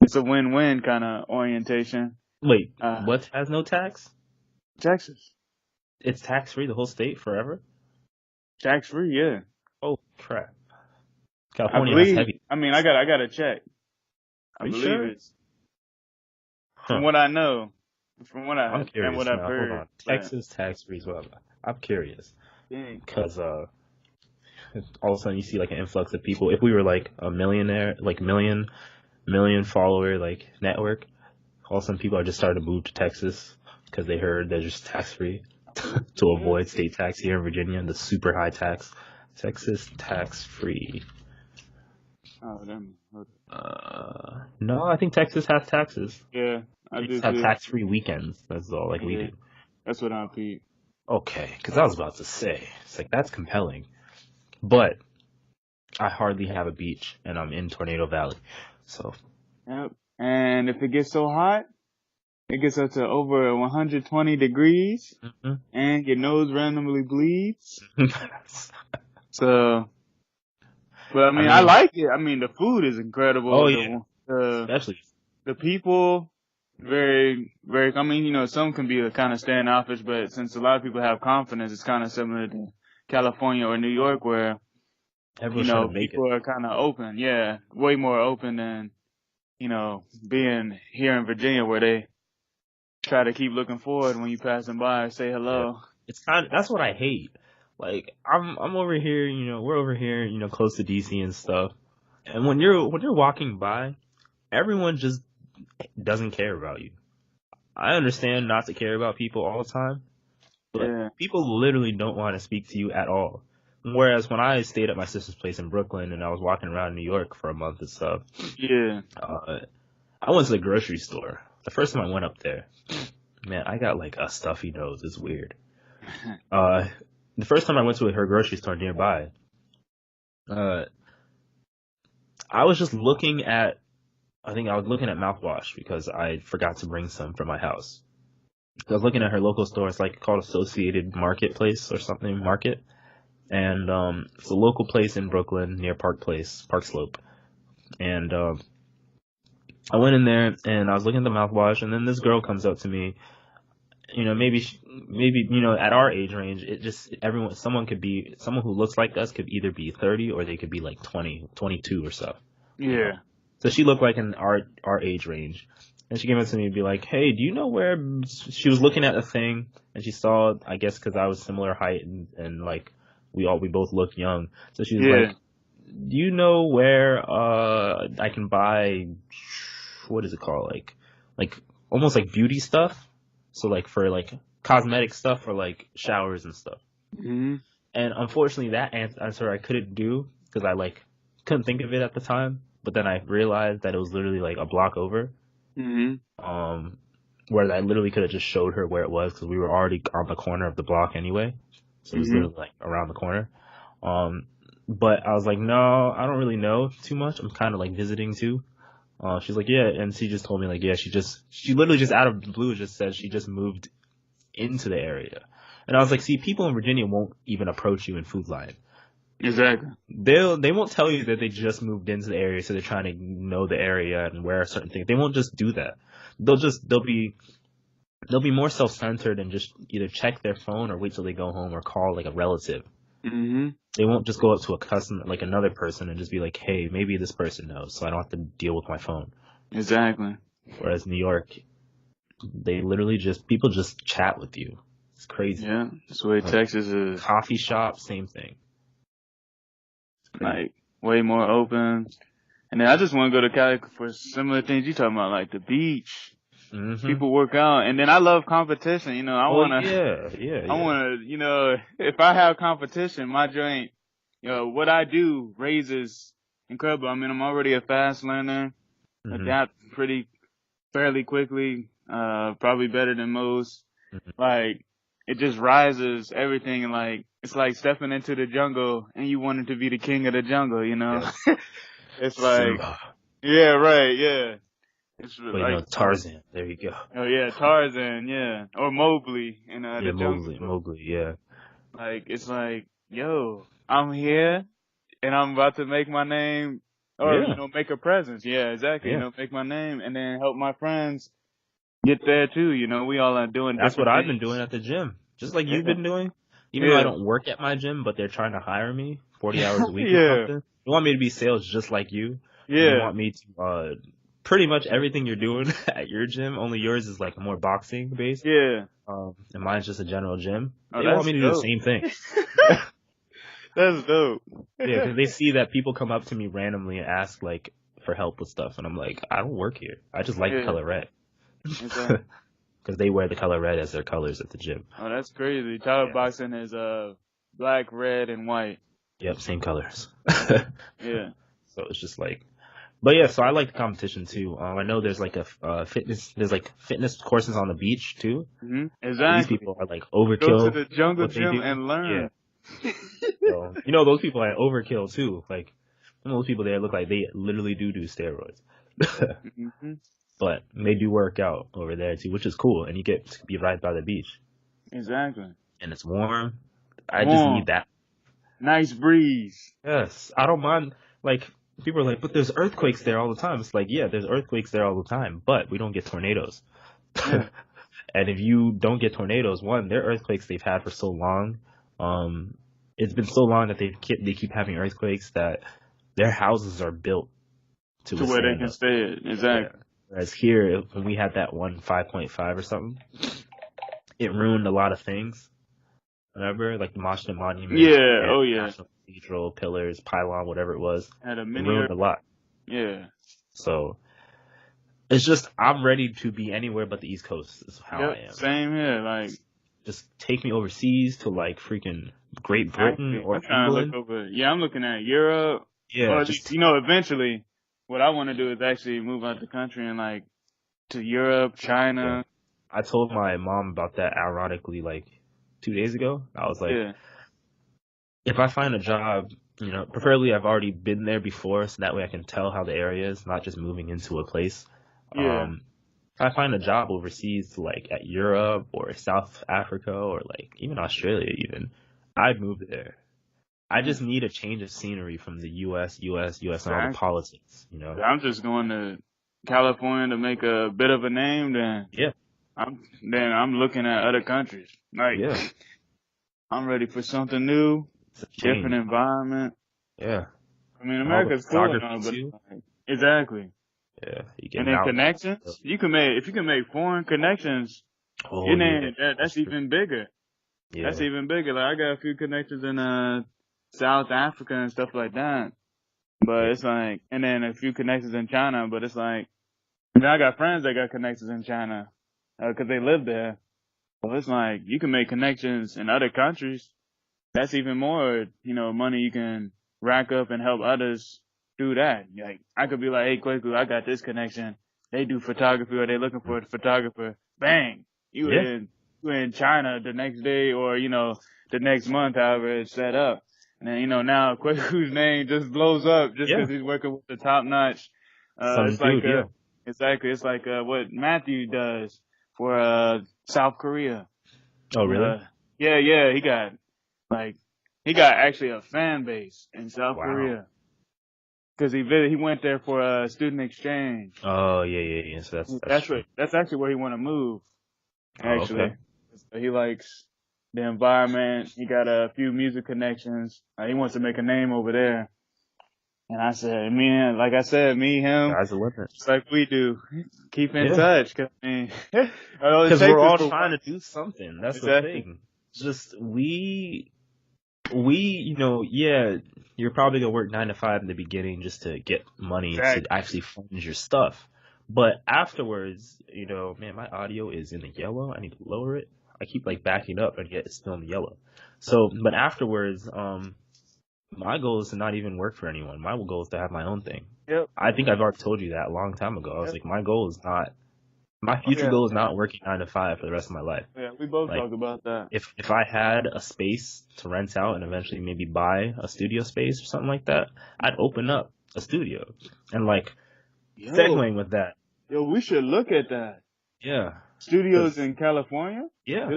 it's a win-win kind of orientation. Wait, what has no tax? Texas. It's tax free the whole state forever? Tax free, yeah. Oh crap. I California has believe, heavy. I mean, I gotta check. I Are you believe sure? it's, from Huh. what I know, from what I'm and what curious I've now. Hold heard, on. but Texas tax free as well. I'm curious dang. because all of a sudden you see like an influx of people. If we were like a millionaire, like million follower like network, all of a sudden people are just starting to move to Texas because they heard they're just tax free to avoid state tax here in Virginia and the super high tax. Texas tax free. Oh, damn. No, I think Texas has taxes. Yeah, I They do just have too. tax free weekends. That's all, like we Yeah, do. that's what I peep. Okay, because I was about to say, it's like that's compelling, but I hardly have a beach, and I'm in Tornado Valley, so. Yep. And if it gets so hot, it gets up to over 120 degrees, and your nose randomly bleeds. So, but I mean, I like it. I mean, the food is incredible. Oh yeah, especially. The people, very, very. I mean, you know, some can be kind of standoffish, but since a lot of people have confidence, it's kind of similar to California or New York, where you Everyone's trying know to make it. people are kind of open. Yeah, way more open than you know being here in Virginia, where they try to keep looking forward when you pass them by and say Yeah, hello. it's kind of that's what I hate. Like I'm over here, we're over here, close to DC and stuff, and when you're walking by, everyone just doesn't care about you. I understand not to care about people all the time, but Yeah, people literally don't want to speak to you at all. Whereas when I stayed at my sister's place in Brooklyn and I was walking around New York for a month and stuff, yeah, I went to the grocery store. The first time I went up there, man, I got like a stuffy nose. It's weird. The first time I went to her grocery store nearby, uh, I was just looking at, I think I was looking at mouthwash because I forgot to bring some from my house. I was looking at her local store. It's like called Associated Marketplace or something, Market. And it's a local place in Brooklyn near Park Slope. And I went in there and I was looking at the mouthwash, and then this girl comes up to me. Maybe at our age range, someone who looks like us could either be 30 or they could be like 20, 22 or so. yeah, So she looked like in our age range. And she came up to me and be like, hey, do you know where, she was looking at a thing and she saw, I guess cause I was similar height and like, we both look young. So she was like, do you know where, I can buy, what is it called? Like almost like beauty stuff. So like for like cosmetic stuff or like showers and stuff. mm-hmm. And unfortunately that answer I couldn't do because I like couldn't think of it at the time. But then I realized that it was literally like a block over. Mm-hmm. Where I literally could have just showed her where it was because we were already on the corner of the block anyway. So it was literally like around the corner. But I was like, no, I don't really know too much. I'm kind of like visiting too. She's like, yeah. And she just told me like, yeah, she literally just out of the blue just said she just moved into the area. And I was like, see, people in Virginia won't even approach you in Food Lion. Exactly. They won't tell you that they just moved into the area, so they're trying to know the area and where certain things. They won't just do that. They'll be more self-centered and just either check their phone or wait till they go home or call like a relative They won't just go up to a customer, like another person, and just be like, hey, maybe this person knows, so I don't have to deal with my phone. Exactly. Whereas New York, they literally people just chat with you. It's crazy. Yeah, that's the way Texas is. Coffee shop, same thing. Like, way more open. And then I just want to go to Cali for similar things you talking about, like the beach. People work out, and then I love competition. You know, I want to, you know, if I have competition, my joint, you know, what I do raises incredible. I mean, I'm already a fast learner, adapt fairly quickly, probably better than most. Like, it just rises everything, and like, it's like stepping into the jungle, and you wanted to be the king of the jungle, you know? Yeah. It's like, Simba. Yeah, right, yeah. It's really like Tarzan. There you go. Oh yeah, Tarzan. Yeah, or Mowgli in the jungle. Mowgli. Yeah. Like it's like, yo, I'm here, and I'm about to make my name, or you know, make a presence. Yeah, exactly. Yeah. You know, make my name, and then help my friends get there too. You know, we all are doing. That's what I've been doing at the gym, just like you've been doing. Even though I don't work at my gym, but they're trying to hire me 40 hours a week or something. They want me to be sales just like you. Yeah. They want me to pretty much everything you're doing at your gym, only yours is like more boxing based. Yeah. And mine's just a general gym. They want me to do the same thing. That's dope. Yeah, because they see that people come up to me randomly and ask like for help with stuff, and I'm like, I don't work here. I just like the color red. Because they wear the color red as their colors at the gym. Oh, that's crazy. Tyler boxing is black, red, and white. Yep, same colors. Yeah. So it's just like. But yeah, so I like the competition too. I know there's like there's like fitness courses on the beach too. Exactly. These people are like overkill. Go to the jungle gym and learn. Yeah. So, you know, those people are overkill too. Like, some of those people there look like they literally do steroids. But they do work out over there too, which is cool. And you get to be right by the beach. Exactly. And it's warm. I just need that. Nice breeze. Yes. I don't mind, like, people are like, but there's earthquakes there all the time. It's like, yeah, there's earthquakes there all the time, but we don't get tornadoes. Yeah. And if you don't get tornadoes, one, they're earthquakes they've had for so long. It's been so long that they keep having earthquakes that their houses are built to where they can stay. Exactly. Yeah. Whereas here, when we had that one 5.5 or something, it ruined a lot of things. Remember, like the Washington Monument. Yeah. Oh yeah. National Cathedral, pillars, pylon, whatever it was. Had a mini. It ruined a lot. Yeah. So it's just I'm ready to be anywhere but the East Coast. Is how I am. Same here. Like, just take me overseas to like freaking Great Britain or England. I'm looking at Europe. Yeah. Or just, you know, eventually, what I want to do is actually move out the country and like to Europe, China. Yeah. I told my mom about that ironically like 2 days ago. I was like, if I find a job, you know, preferably I've already been there before, so that way I can tell how the area is, not just moving into a place. Yeah. If I find a job overseas, like at Europe or South Africa or like even Australia even, I'd move there. I just need a change of scenery from the U.S. and all the politics, you know. I'm just going to California to make a bit of a name, then I'm looking at other countries. Like, I'm ready for something new, different environment. Yeah. I mean, America's cool and all, but exactly. Yeah. And then connections, if you can make foreign connections, that's even bigger. Yeah. That's even bigger. Like, I got a few connections in South Africa and stuff like that. But it's like, and then a few connections in China, but it's like, I got friends that got connections in China, cause they live there. So it's like, you can make connections in other countries. That's even more, you know, money you can rack up and help others do that. Like, I could be like, hey, Kweku, I got this connection. They do photography or they looking for a photographer. Bang! You in China the next day or, you know, the next month, however it's set up. And then, you know, now Kweku's name just blows up just because he's working with the top notch. Exactly. It's like what Matthew does for South Korea. Oh, really? Yeah. He got actually a fan base in South Korea. Because he went there for student exchange. Oh, yeah. So that's actually where he want to move. Actually, he likes the environment. He got a few music connections. He wants to make a name over there. And I said, man, like I said, me, him, Sky's the limit. just like we do, keep in Yeah. touch. Cause, I mean, Because we're all trying to do something. That's exactly. the thing. Just we, yeah, you're probably gonna work 9 to 5 in the beginning just to get money Exactly. to actually fund your stuff. But afterwards, man, my audio is in the yellow. I need to lower it. I keep like backing up and yet it's still in the yellow. So, but afterwards, my goal is to not even work for anyone. My goal is to have my own thing. Yep. I think I've already told you that a long time ago. I was like, my future goal is not working 9 to 5 for the rest of my life. Yeah, we both talked about that. If I had a space to rent out and eventually maybe buy a studio space or something like that, I'd open up a studio. And segueing with that. Yo, we should look at that. Yeah. Studios in California? Yeah.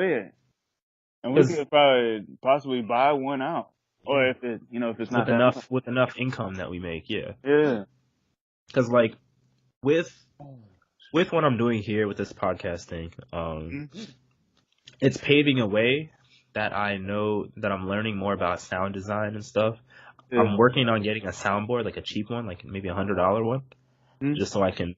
And we could probably possibly buy one out. Or if it, if it's not with enough income that we make, yeah. Yeah. Because with what I'm doing here with this podcast thing, it's paving a way that I know that I'm learning more about sound design and stuff. Yeah. I'm working on getting a soundboard, like a cheap one, like maybe $100 one, just so I can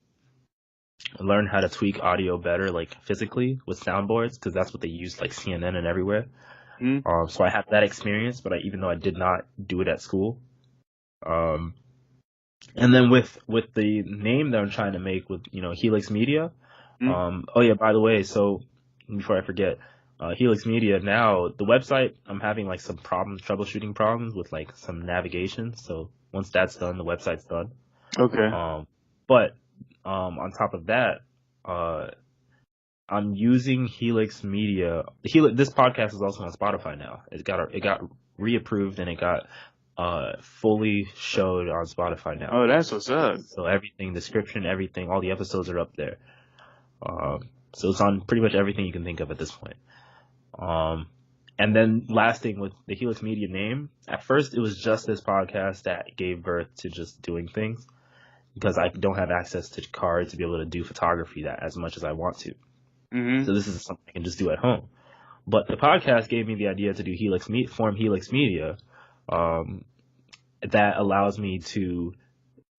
learn how to tweak audio better, like physically with soundboards, because that's what they use, like CNN and everywhere. So I have that experience, but even though I did not do it at school. And then with the name that I'm trying to make with, Helux Media. Oh yeah, by the way, so before I forget, Helux Media now, the website, I'm having like some troubleshooting problems with like some navigation. So once that's done, the website's done. Okay. But on top of that, I'm using Helux Media. This podcast is also on Spotify now. It got reapproved and it got fully showed on Spotify now. Oh, that's what's up. So everything, description, everything, all the episodes are up there. So it's on pretty much everything you can think of at this point. And then last thing with the Helux Media name, at first it was just this podcast that gave birth to just doing things, because I don't have access to cards to be able to do photography that as much as I want to. So this is something I can just do at home. But the podcast gave me the idea to do form Helux Media, that allows me to,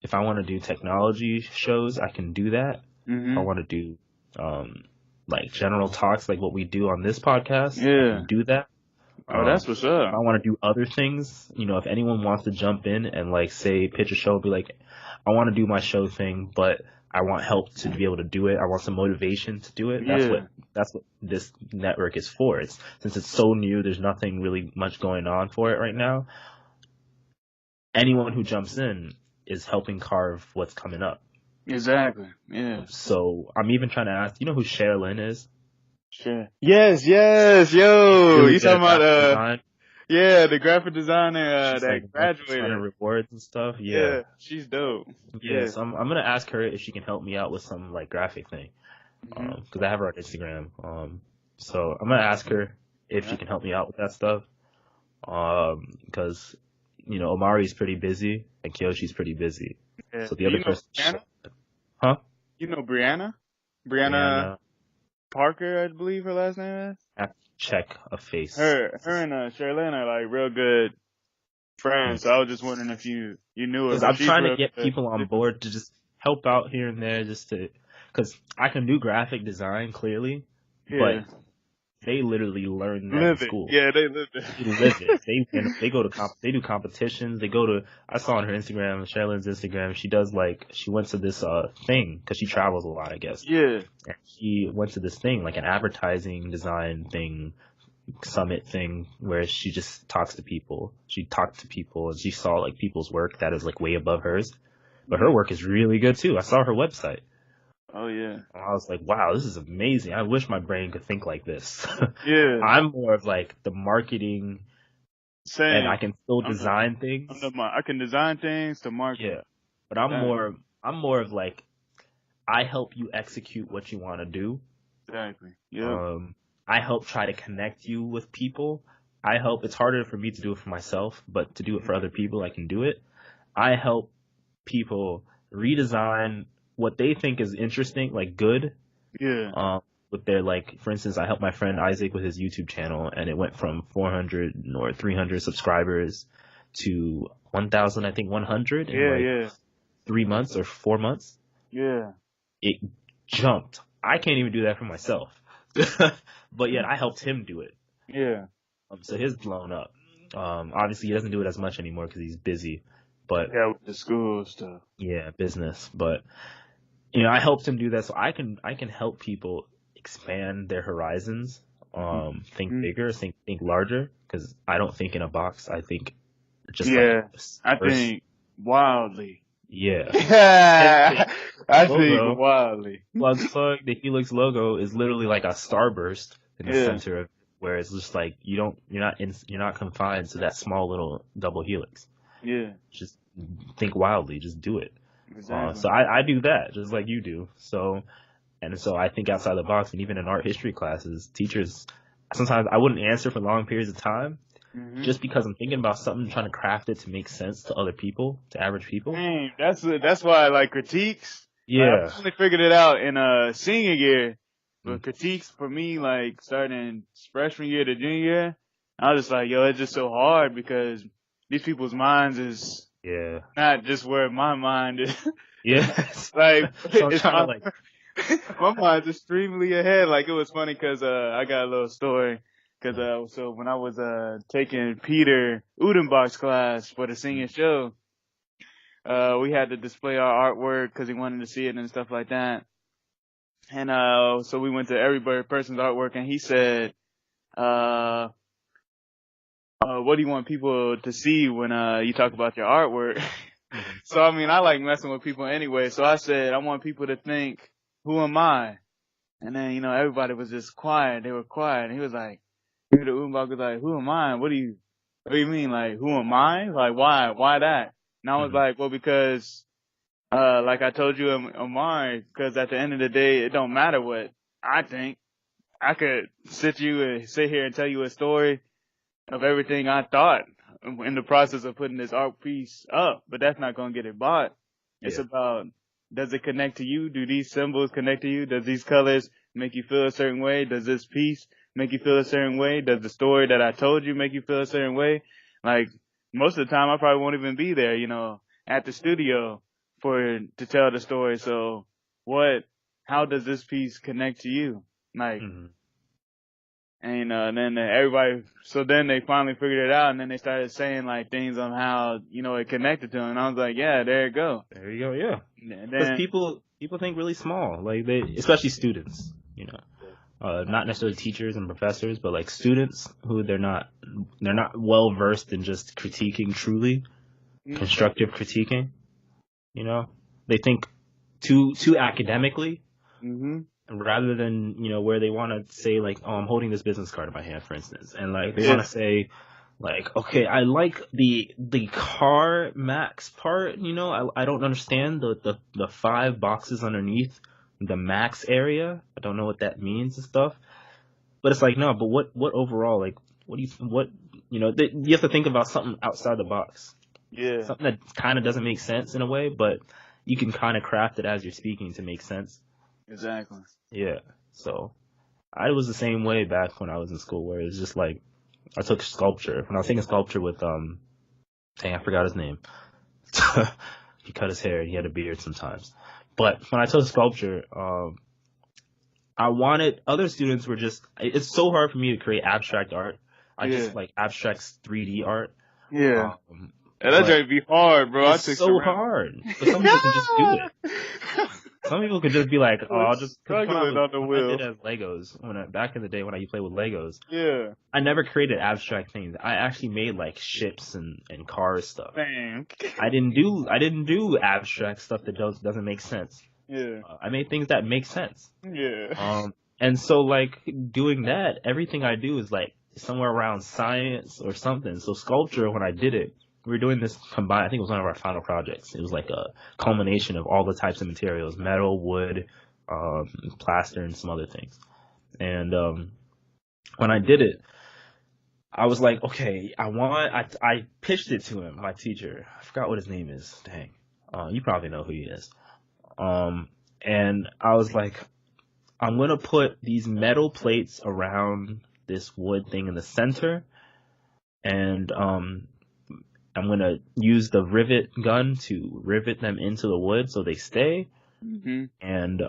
if I want to do technology shows, I can do that. If I want to do like general talks like what we do on this podcast, I can do that. Oh, that's what's up. If I want to do other things, if anyone wants to jump in and pitch a show, be like, I want to do my show thing, but I want help to be able to do it. I want some motivation to do it. That's what this network is for. Since it's so new, there's nothing really much going on for it right now. Anyone who jumps in is helping carve what's coming up. Exactly. Yeah. So I'm even trying to ask, who Sherilyn is? Sure. Yes. Yo, really you talking about the graphic designer that graduated. Rewards and stuff. Yeah, she's dope. Yeah, so I'm gonna ask her if she can help me out with some graphic thing, because I have her on Instagram. So I'm gonna ask her if she can help me out with that stuff. Because Omari's pretty busy and Kyoshi's pretty busy. Yeah. So the other person. Huh? You know Brianna? Brianna Parker, I believe her last name is. I have to check a face. Her and Sherilyn are real good friends. So I was just wondering if you knew her. I'm trying to get people on board to just help out here and there, because I can do graphic design clearly, but they literally learn that in school. Yeah, they live it. They live it. They go to they do competitions. I saw on her Instagram, Sherilyn's Instagram, she went to this thing, because she travels a lot, I guess. Yeah. And she went to this thing, like an advertising design thing, summit thing, where she just talks to people. She talked to people and she saw people's work that is way above hers. But her work is really good too. I saw her website. Oh yeah. And I was like, wow, this is amazing. I wish my brain could think like this. Yeah. I'm more of the marketing. Same. And I can still design things. I can design things to market. Yeah. But I'm more of I help you execute what you want to do. Exactly. Yeah. I help try to connect you with people. It's harder for me to do it for myself, but to do it for other people, I can do it. I help people redesign what they think is interesting, good. Yeah. with their, like, for instance, I helped my friend Isaac with his YouTube channel, and it went from 400 or 300 subscribers to 1,000, I think 100 in like 3 months or 4 months. Yeah. It jumped. I can't even do that for myself, but yet I helped him do it. Yeah. So his blown up. Obviously he doesn't do it as much anymore because he's busy, but yeah, with the school stuff. Yeah, business. But you know, I helped him do that, so I can help people expand their horizons. Think bigger, think larger. Because I don't think in a box. I think just I think wildly. Yeah. I think wildly. Plug. The Helux logo is literally like a starburst in the center of, where it's just like you're not confined to that small little double helix. Yeah. Just think wildly. Just do it. Exactly. So I do that just like you do. So I think outside the box, and even in art history classes, teachers sometimes I wouldn't answer for long periods of time. Just because I'm thinking about something, trying to craft it to make sense to other people, to average people. Dang, that's why I like critiques. Yeah. Like, I finally figured it out in senior year. But critiques for me, like starting freshman year to junior year, I was just like, yo, it's just so hard because these people's minds is not just where my mind is. Yeah. Like, so it's kind of like my mind's extremely ahead. Like, it was funny because I got a little story. Because so when I was taking Peter Udenbach's class for the senior show, we had to display our artwork because he wanted to see it and stuff like that. And so we went to every person's artwork, and he said, "What do you want people to see when you talk about your artwork?" So I mean, I like messing with people anyway. So I said, I want people to think, "Who am I?" And then everybody was just quiet. They were quiet, and he was like. The Udenbach was like, "Who am I? What do you mean? Like, who am I? Like, why that?" And I was like, "Well, because, like I told you, Amari, because at the end of the day, it don't matter what I think. I could sit here and tell you a story of everything I thought in the process of putting this art piece up, but that's not going to get it bought. It's about, does it connect to you? Do these symbols connect to you? Does these colors make you feel a certain way? Does this piece make you feel a certain way? Does the story that I told you make you feel a certain way?" Like, most of the time I probably won't even be there, at the studio to tell the story. So how does this piece connect to you? Like, and then everybody, so then they finally figured it out, and then they started saying like things on how, it connected to them. And I was like, yeah, there you go. There you go, yeah. Because people think really small, like especially students, not necessarily teachers and professors, but like students who they're not well versed in just critiquing truly, constructive critiquing. They think too academically, rather than where they want to say like, oh, I'm holding this business card in my hand, for instance, and like they want to say like, okay, I like the car max part. I don't understand the 5 boxes underneath the max area. I don't know what that means and stuff. But it's like, no, but what overall, like, you have to think about something outside the box. Yeah. Something that kind of doesn't make sense in a way, but you can kind of craft it as you're speaking to make sense. Exactly. Yeah. So I was the same way back when I was in school, where it's just like, I took sculpture. When I was taking sculpture with, dang, I forgot his name. He cut his hair and he had a beard sometimes. But when I took sculpture, I wanted, other students were just, it's so hard for me to create abstract art. I just like abstract 3D art. Yeah. And that's going to be hard, bro. It's so hard. But some people can just do it. Some people could just be like, oh, I'll just, struggling on the wheel. I did as Legos, back in the day when I used to play with Legos. Yeah. I never created abstract things. I actually made like ships and cars stuff. Dang. I didn't do abstract stuff that doesn't make sense. Yeah. I made things that make sense. Yeah. And so like doing that, everything I do is like somewhere around science or something. So sculpture, when I did it, we were doing this combined, I think it was one of our final projects. It was like a culmination of all the types of materials, metal, wood, plaster, and some other things. And when I did it, I was like, okay, I pitched it to him, my teacher. I forgot what his name is. Dang. You probably know who he is. And I was like, I'm gonna put these metal plates around this wood thing in the center, and I'm gonna use the rivet gun to rivet them into the wood so they stay. Mm-hmm. And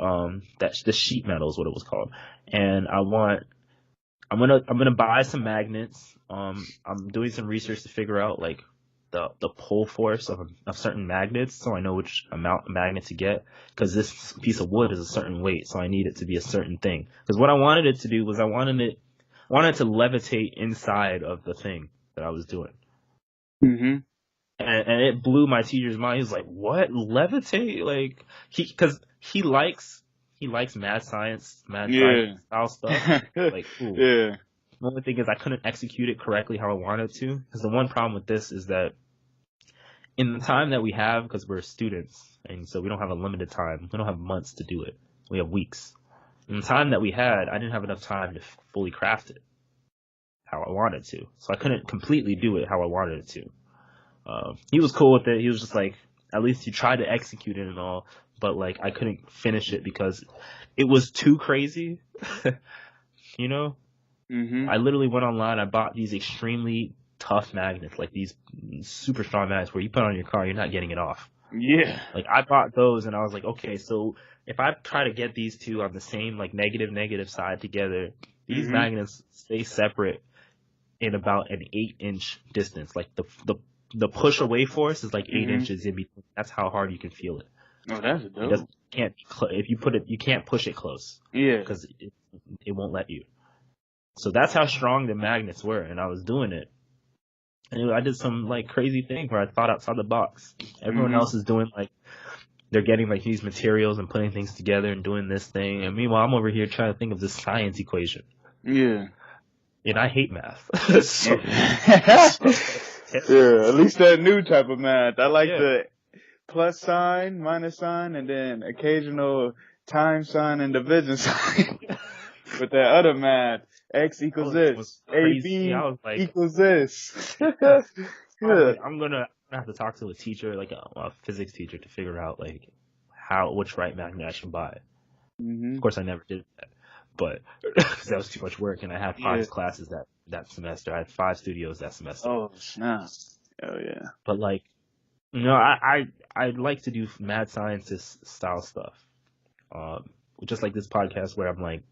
that's the sheet metal is what it was called. And I'm gonna buy some magnets. I'm doing some research to figure out like the pull force of certain magnets, so I know which amount of magnet to get. Because this piece of wood is a certain weight, so I need it to be a certain thing. Because what I wanted it to do was I wanted it to levitate inside of the thing that I was doing. Mm-hmm. And it blew my teacher's mind. He was like, "What, levitate?" Like because he likes mad science style stuff. Like, ooh. Yeah. The only thing is I couldn't execute it correctly how I wanted to. Because the one problem with this is that in the time that we have, because we're students, and so we don't have a limited time. We don't have months to do it. We have weeks. In the time that we had, I didn't have enough time to fully craft it how I wanted to. So I couldn't completely do it how I wanted it to. He was cool with it. He was just like, at least you tried to execute it and all, but like I couldn't finish it because it was too crazy. You know? Mm-hmm. I literally went online. I bought these extremely tough magnets, like these super strong magnets where you put on your car, you're not getting it off. Yeah. Like I bought those and I was like, okay, so if I try to get these two on the same like negative side together, these Mm-hmm. magnets stay separate in about an 8-inch distance. Like the push away force is like 8 Mm-hmm. inches in between. That's how hard you can feel it. Oh, that's It dope. doesn't can't if you put it, you can't push it close. Yeah. Because it won't let you. So that's how strong the magnets were, and I was doing it. And I did some like crazy thing where I thought outside the box. Everyone Mm-hmm. else is doing like they're getting like these materials and putting things together and doing this thing, and meanwhile I'm over here trying to think of this science equation. Yeah. And I hate math. So, yeah, at least that new type of math. I like Yeah. the plus sign, minus sign, and then occasional time sign and division sign. With that other math, x equals was this, crazy. AB I was like, equals this. I was Yeah. like, I'm gonna have to talk to a teacher, like a physics teacher, to figure out like which right magnet I should buy. Mm-hmm. Of course, I never did that, but because that was too much work, and I had 5 classes that semester. I had 5 studios that semester. Oh snap! Oh yeah. But like, you know, I like to do mad scientist style stuff. Just like this podcast where I'm like,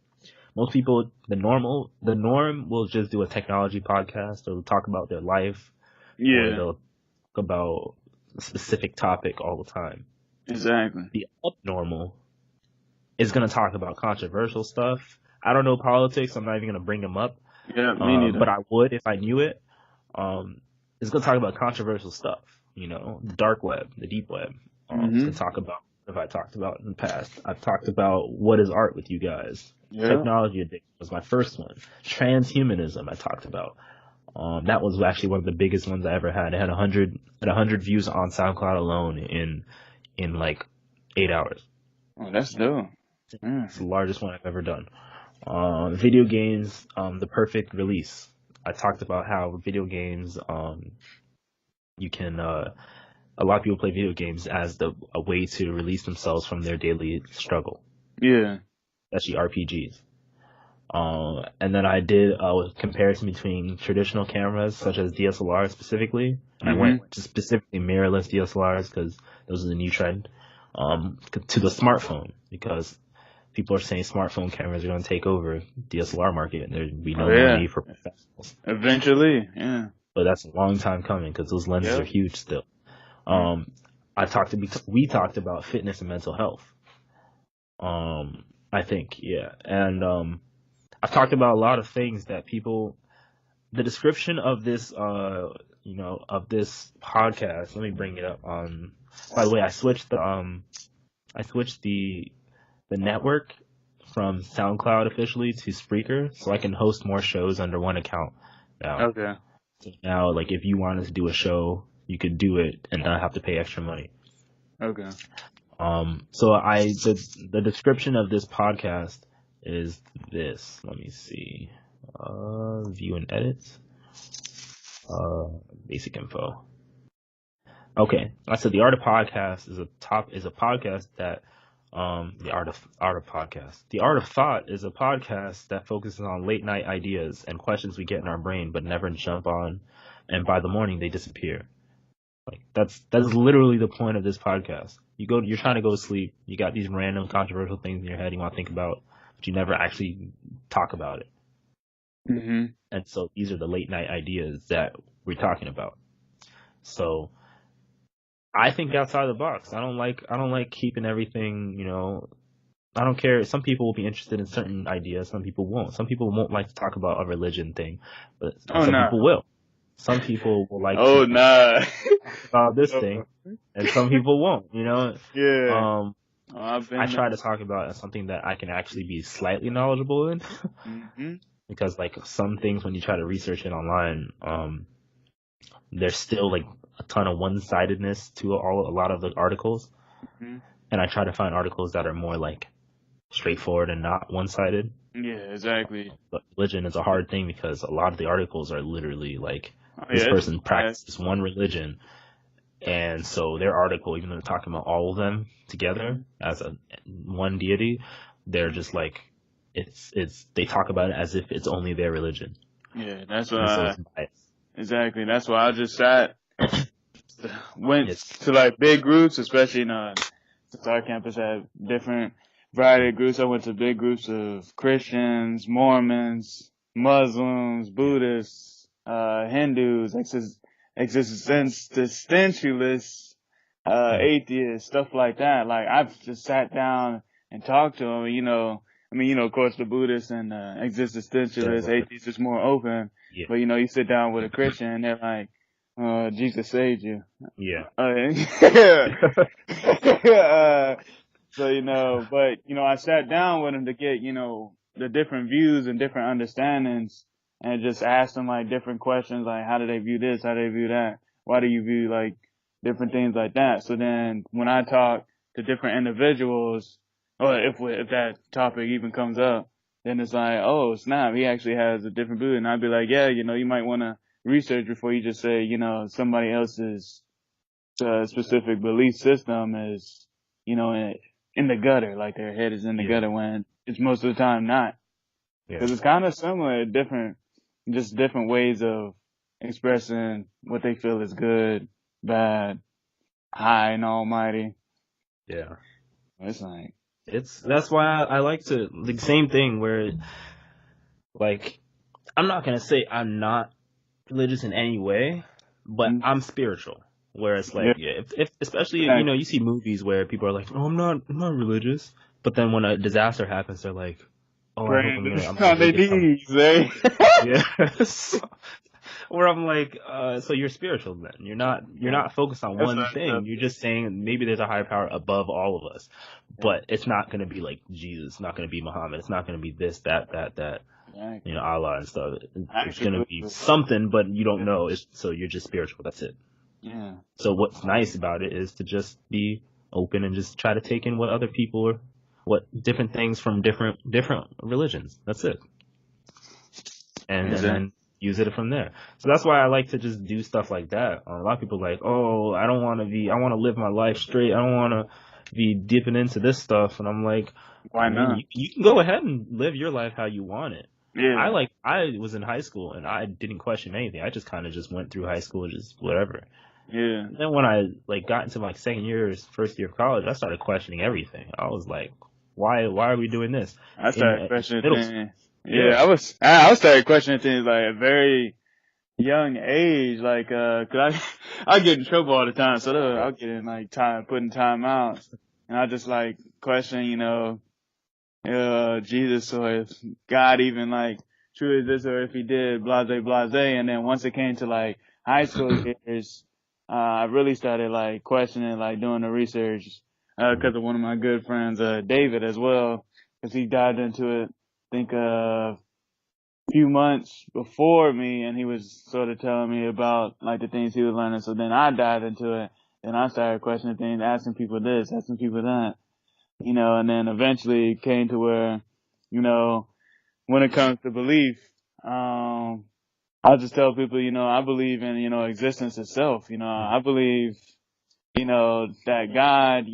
most people, the norm will just do a technology podcast or talk about their life. Or Yeah. they'll talk about a specific topic all the time. Exactly. The abnormal is going to talk about controversial stuff. I don't know politics. I'm not even going to bring them up. Yeah, me neither. But I would if I knew it. It's going to talk about controversial stuff. You know, the dark web, the deep web. It's going to talk about what I talked about in the past. I've talked about what is art with you guys. Yeah. Technology addiction was my first one. Transhumanism I talked about. That was actually one of the biggest ones I ever had. It had 100 views on SoundCloud alone in like 8 hours. Oh, that's dope. It's the largest one I've ever done. Video games, the perfect release. I talked about how video games, you can, a lot of people play video games as a way to release themselves from their daily struggle. Yeah. Especially RPGs. And then I did a comparison between traditional cameras, such as DSLRs specifically. And I went to specifically mirrorless DSLRs because those are the new trend. To the smartphone, because people are saying smartphone cameras are going to take over DSLR market, and there'd be no more need for professionals. Eventually, yeah. But that's a long time coming because those lenses are huge still. We talked about fitness and mental health. I think, yeah, and I've talked about a lot of things that people. The description of this, of this podcast. Let me bring it up. By the way, I switched the network from SoundCloud officially to Spreaker, so I can host more shows under one account now. Okay. So now, like, if you wanted to do a show, you could do it and not have to pay extra money. Okay. So the description of this podcast is this. Let me see. View and edit. Basic info. Okay. I said the Art of Podcast is a podcast that The art of podcast. The Art of Thought is a podcast that focuses on late night ideas and questions we get in our brain but never jump on, and by the morning they disappear. Like that's literally the point of this podcast. You're trying to go to sleep. You got these random controversial things in your head you want to think about, but you never actually talk about it. Mm-hmm. And so these are the late night ideas that we're talking about. So I think outside the box. I don't like keeping everything, I don't care. Some people will be interested in certain ideas. Some people won't. Some people won't like to talk about a religion thing, but some people will. Some people will like to talk about this thing, and some people won't, Yeah. I try to talk about something that I can actually be slightly knowledgeable in. Mm-hmm. Because like some things when you try to research it online, there's still like a ton of one-sidedness to a lot of the articles. Mm-hmm. And I try to find articles that are more like straightforward and not one-sided. Yeah, exactly. But religion is a hard thing because a lot of the articles are literally like this person practices one religion, and so their article, even though they're talking about all of them together as one deity, they're just like they talk about it as if it's only their religion. Yeah, that's why. Exactly. That's why I just went to like big groups, especially since our campus had different variety of groups. I went to big groups of Christians, Mormons, Muslims, Buddhists, Hindus, existentialists, atheists, stuff like that. Like I've just sat down and talked to them. Of course, the Buddhists and existentialists, atheists is more open. Yeah. But you sit down with a Christian and they're like, Jesus saved you. Yeah. So, but, I sat down with them to get, the different views and different understandings and just asked them like different questions, like how do they view this? How do they view that? Why do you view like different things like that? So then when I talk to different individuals, or if that topic even comes up, then it's like, oh snap, he actually has a different view. And I'd be like, yeah, you might want to research before you just say, somebody else's specific belief system is, in the gutter, like their head is in the gutter when it's most of the time not. Because it's kind of similar, different ways of expressing what they feel is good, bad, high and almighty. Yeah. It's like, that's why I like to, the same thing where, like, I'm not going to say I'm not religious in any way, but I'm spiritual. Where it's like, if especially, you see movies where people are like, oh, I'm not religious. But then when a disaster happens, they're like, oh, I hope I'm on their knees, eh? Yes. Where I'm like, so you're spiritual then. You're not focused on one thing. You're just saying maybe there's a higher power above all of us. But it's not going to be like Jesus. It's not going to be Muhammad. It's not going to be this, that. Allah and stuff. It's going to be something, but you don't know. So you're just spiritual. That's it. Yeah. So what's nice about it is to just be open and just try to take in what other people are, what different things from different religions. That's it. And then use it from there. So that's why I like to just do stuff like that. A lot of people are like, oh, I want to live my life straight. I don't want to be dipping into this stuff. And I'm like, why not? You can go ahead and live your life how you want it. Yeah. I was in high school and I didn't question anything. I just kind of just went through high school, just whatever. Yeah. And then when I got into my second year, first year of college, I started questioning everything. I was like, why are we doing this? I started questioning things. Yeah, I started questioning things like at a very young age, like, cause I get in trouble all the time, so I'll get in like putting time out, and I just like question, Jesus or if God even like truly exists or if he did, blase, and then once it came to like high school years, I really started like questioning, like doing the research, cause of one of my good friends, David as well, cause he dived into it, I think, few months before me, and he was sort of telling me about like the things he was learning. So then I dived into it, and I started questioning things, asking people this, asking people that, and then eventually it came to where, when it comes to belief, I just tell people, I believe in, existence itself. I believe, that God,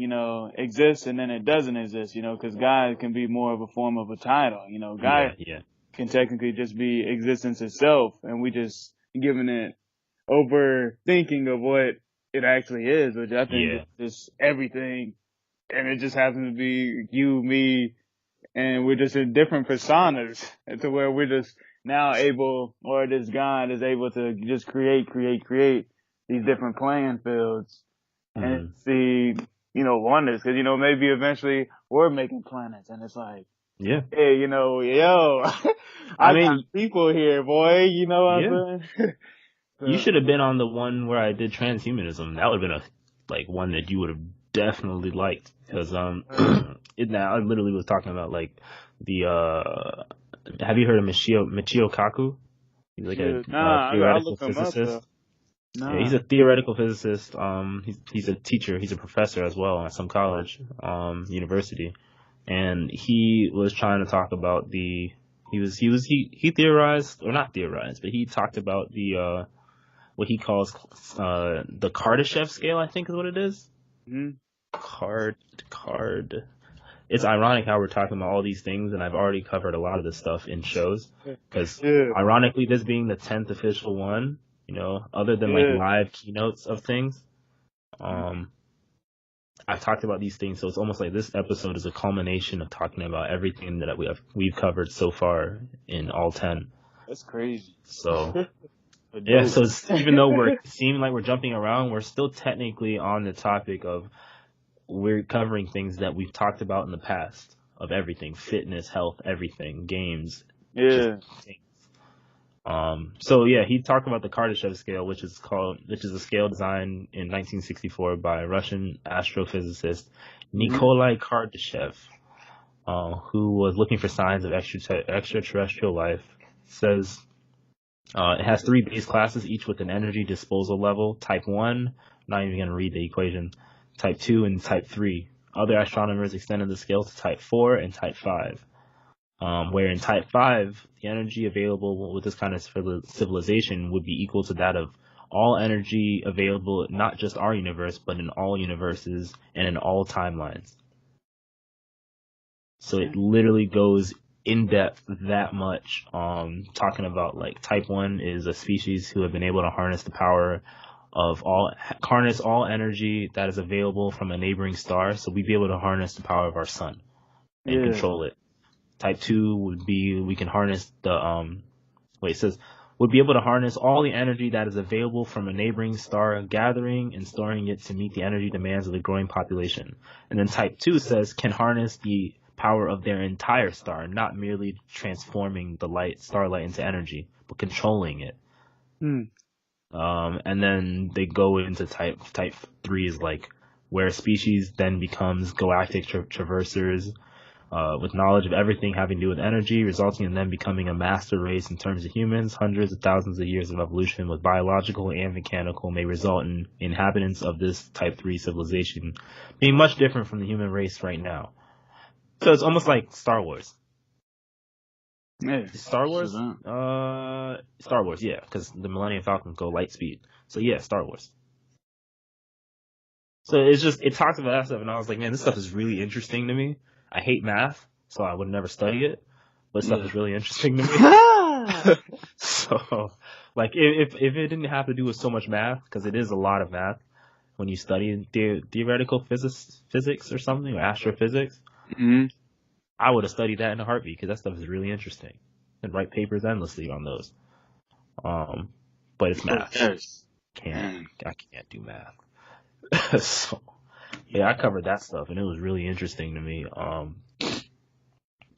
exists and then it doesn't exist, because God can be more of a form of a title. God Yeah. can technically just be existence itself, and we just giving it overthinking of what it actually is, which I think is Yeah. just everything, and it just happens to be you, me, and we're just in different personas, and to where we're just now able, or this God is able to just create these different playing fields and Hmm. see, wonders. Cause, maybe eventually we're making planets and it's like, Yeah. hey, yo, I I got mean, people here, boy. You know what yeah. I'm saying? You So, should have been on the one where I did transhumanism. That would have been one that you would have definitely liked because I literally was talking about like the have you heard of Michio Kaku? He's like a shit. Nah, I theoretical look them up though. physicist. Yeah, he's Nah. a theoretical physicist. He's a teacher. He's a professor as well at some college, university, and he was trying to talk about he theorized, or not theorized, but he talked about the what he calls the Kardashev scale, I think is what it is. Mm-hmm. Card. It's ironic how we're talking about all these things, and I've already covered a lot of this stuff in shows. Because Yeah. ironically, this being the 10th official one, other than like Yeah. live keynotes of things, I've talked about these things. So it's almost like this episode is a culmination of talking about everything that we've covered so far in all 10. That's crazy. So. But Yeah, dope. so even though we're seeming like we're jumping around, we're still technically on the topic of we're covering things that we've talked about in the past of everything, fitness, health, everything, games, just Yeah. things. So yeah, he talked about the Kardashev scale, which is a scale designed in 1964 by Russian astrophysicist Mm-hmm. Nikolai Kardashev, who was looking for signs of extraterrestrial life. Says it has 3 base classes, each with an energy disposal level. Type 1, I'm not even going to read the equation. Type 2 and Type 3. Other astronomers extended the scale to Type 4 and Type 5. Where in Type 5, the energy available with this kind of civilization would be equal to that of all energy available, not just our universe, but in all universes and in all timelines. So it literally goes in depth that much, talking about like Type 1 is a species who have been able to harness all energy that is available from a neighboring star. So we'd be able to harness the power of our sun and control it. Type 2 would be we can harness it says would be able to harness all the energy that is available from a neighboring star, gathering and storing it to meet the energy demands of the growing population. And then Type 2 says can harness the power of their entire star, not merely transforming the starlight into energy, but controlling it. And then they go into type 3 is like where a species then becomes galactic traversers, with knowledge of everything having to do with energy, resulting in them becoming a master race in terms of humans. Hundreds of thousands of years of evolution with biological and mechanical may result in inhabitants of this type 3 civilization being much different from the human race right now. So it's almost like Star Wars. Yeah. Star Wars? Star Wars, yeah, because the Millennium Falcon go light speed. So yeah, Star Wars. So it talks about that stuff, and I was like, man, this stuff is really interesting to me. I hate math, so I would never study it, but stuff is really interesting to me. So, like, if it didn't have to do with so much math, because it is a lot of math when you study theoretical physics or something, or astrophysics, I would have studied that in a heartbeat, because that stuff is really interesting, and write papers endlessly on those. But it's math. I can't do math. So, yeah, I covered that stuff, and it was really interesting to me.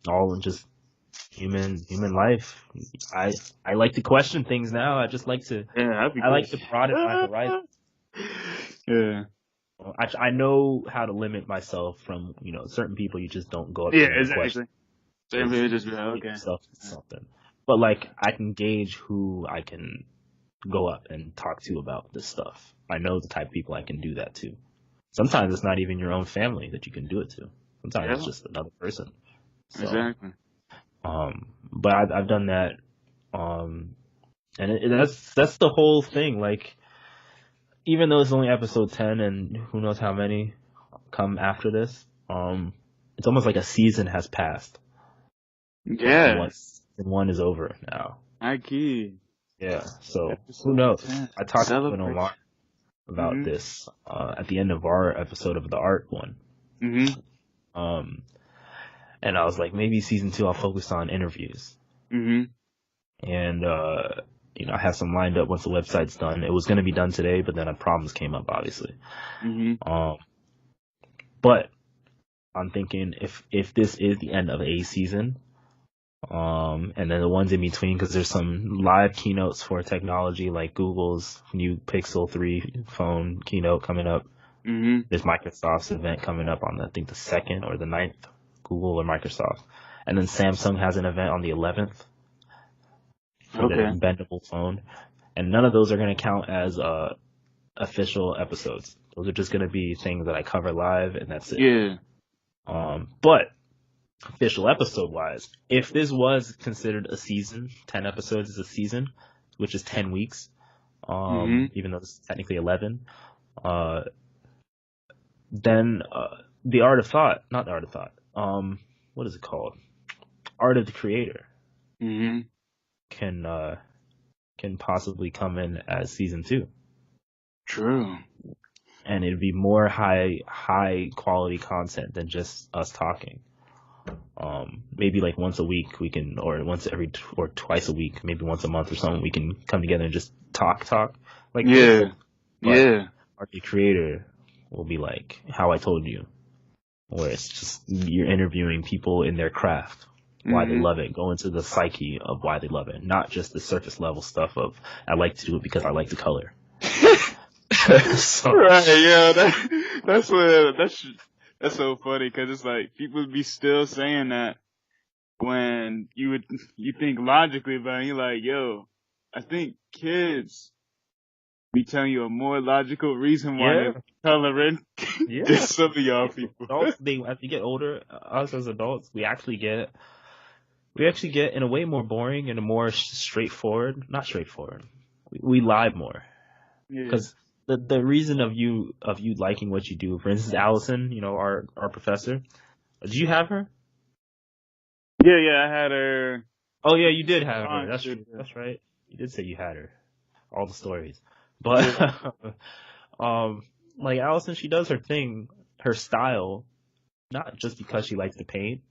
All in just human life. I like to question things now. I just like to like to broaden my horizon. Yeah. I know how to limit myself from certain people. You just don't go up Yeah, to them and question. Certain people just be like, okay. Yourself something. But like I can gauge who I can go up and talk to about this stuff. I know the type of people I can do that to. Sometimes it's not even your own family that you can do it to. Sometimes it's just another person. So, exactly. But I've done that, and that's the whole thing. Like, even though it's only episode 10 and who knows how many come after this, it's almost like a season has passed. Yeah. And one is over now. I key. Yeah, so Episode who knows? 10. I talked to Celebration. Omar about this at the end of our episode of the art one. And I was like, maybe season 2 I'll focus on interviews. And I have some lined up once the website's done. It was going to be done today, but then problems came up, obviously. But I'm thinking if this is the end of a season, and then the ones in between, because there's some live keynotes for technology, like Google's new Pixel 3 phone keynote coming up. There's Microsoft's event coming up on, I think, the 2nd or the 9th, Google or Microsoft. And then Samsung has an event on the 11th for the bendable phone. And none of those are going to count as official episodes. Those are just going to be things that I cover live, and that's it. Yeah. But official episode-wise, if this was considered a season, 10 episodes is a season, which is 10 weeks, even though it's technically 11, then the Art of Thought, not the Art of Thought, what is it called? Art of the Creator can possibly come in as season 2. True. And it'd be more high quality content than just us talking. Maybe like once a week we can, or twice a week, maybe once a month or something, we can come together and just talk. Like, yeah. Art of the Creator will be like How I Told You, where it's just you're interviewing people in their craft, why they love it, go into the psyche of why they love it, not just the surface level stuff of I like to do it because I like the color. Right, yeah, that's so funny, because it's like people be still saying that when you think logically about it, you're like, yo, I think kids be telling you a more logical reason why they're coloring than some of y'all people. Adults, as we get older, us as adults, we actually get in a way more boring and a more straightforward. Not straightforward. We lie more. Because the reason of you liking what you do, for instance, Allison, our professor, did you have her? Yeah, I had her. Oh yeah, you did have her. That's true. That's right. You did say you had her. All the stories. But like Allison, she does her thing, her style, not just because she likes to paint.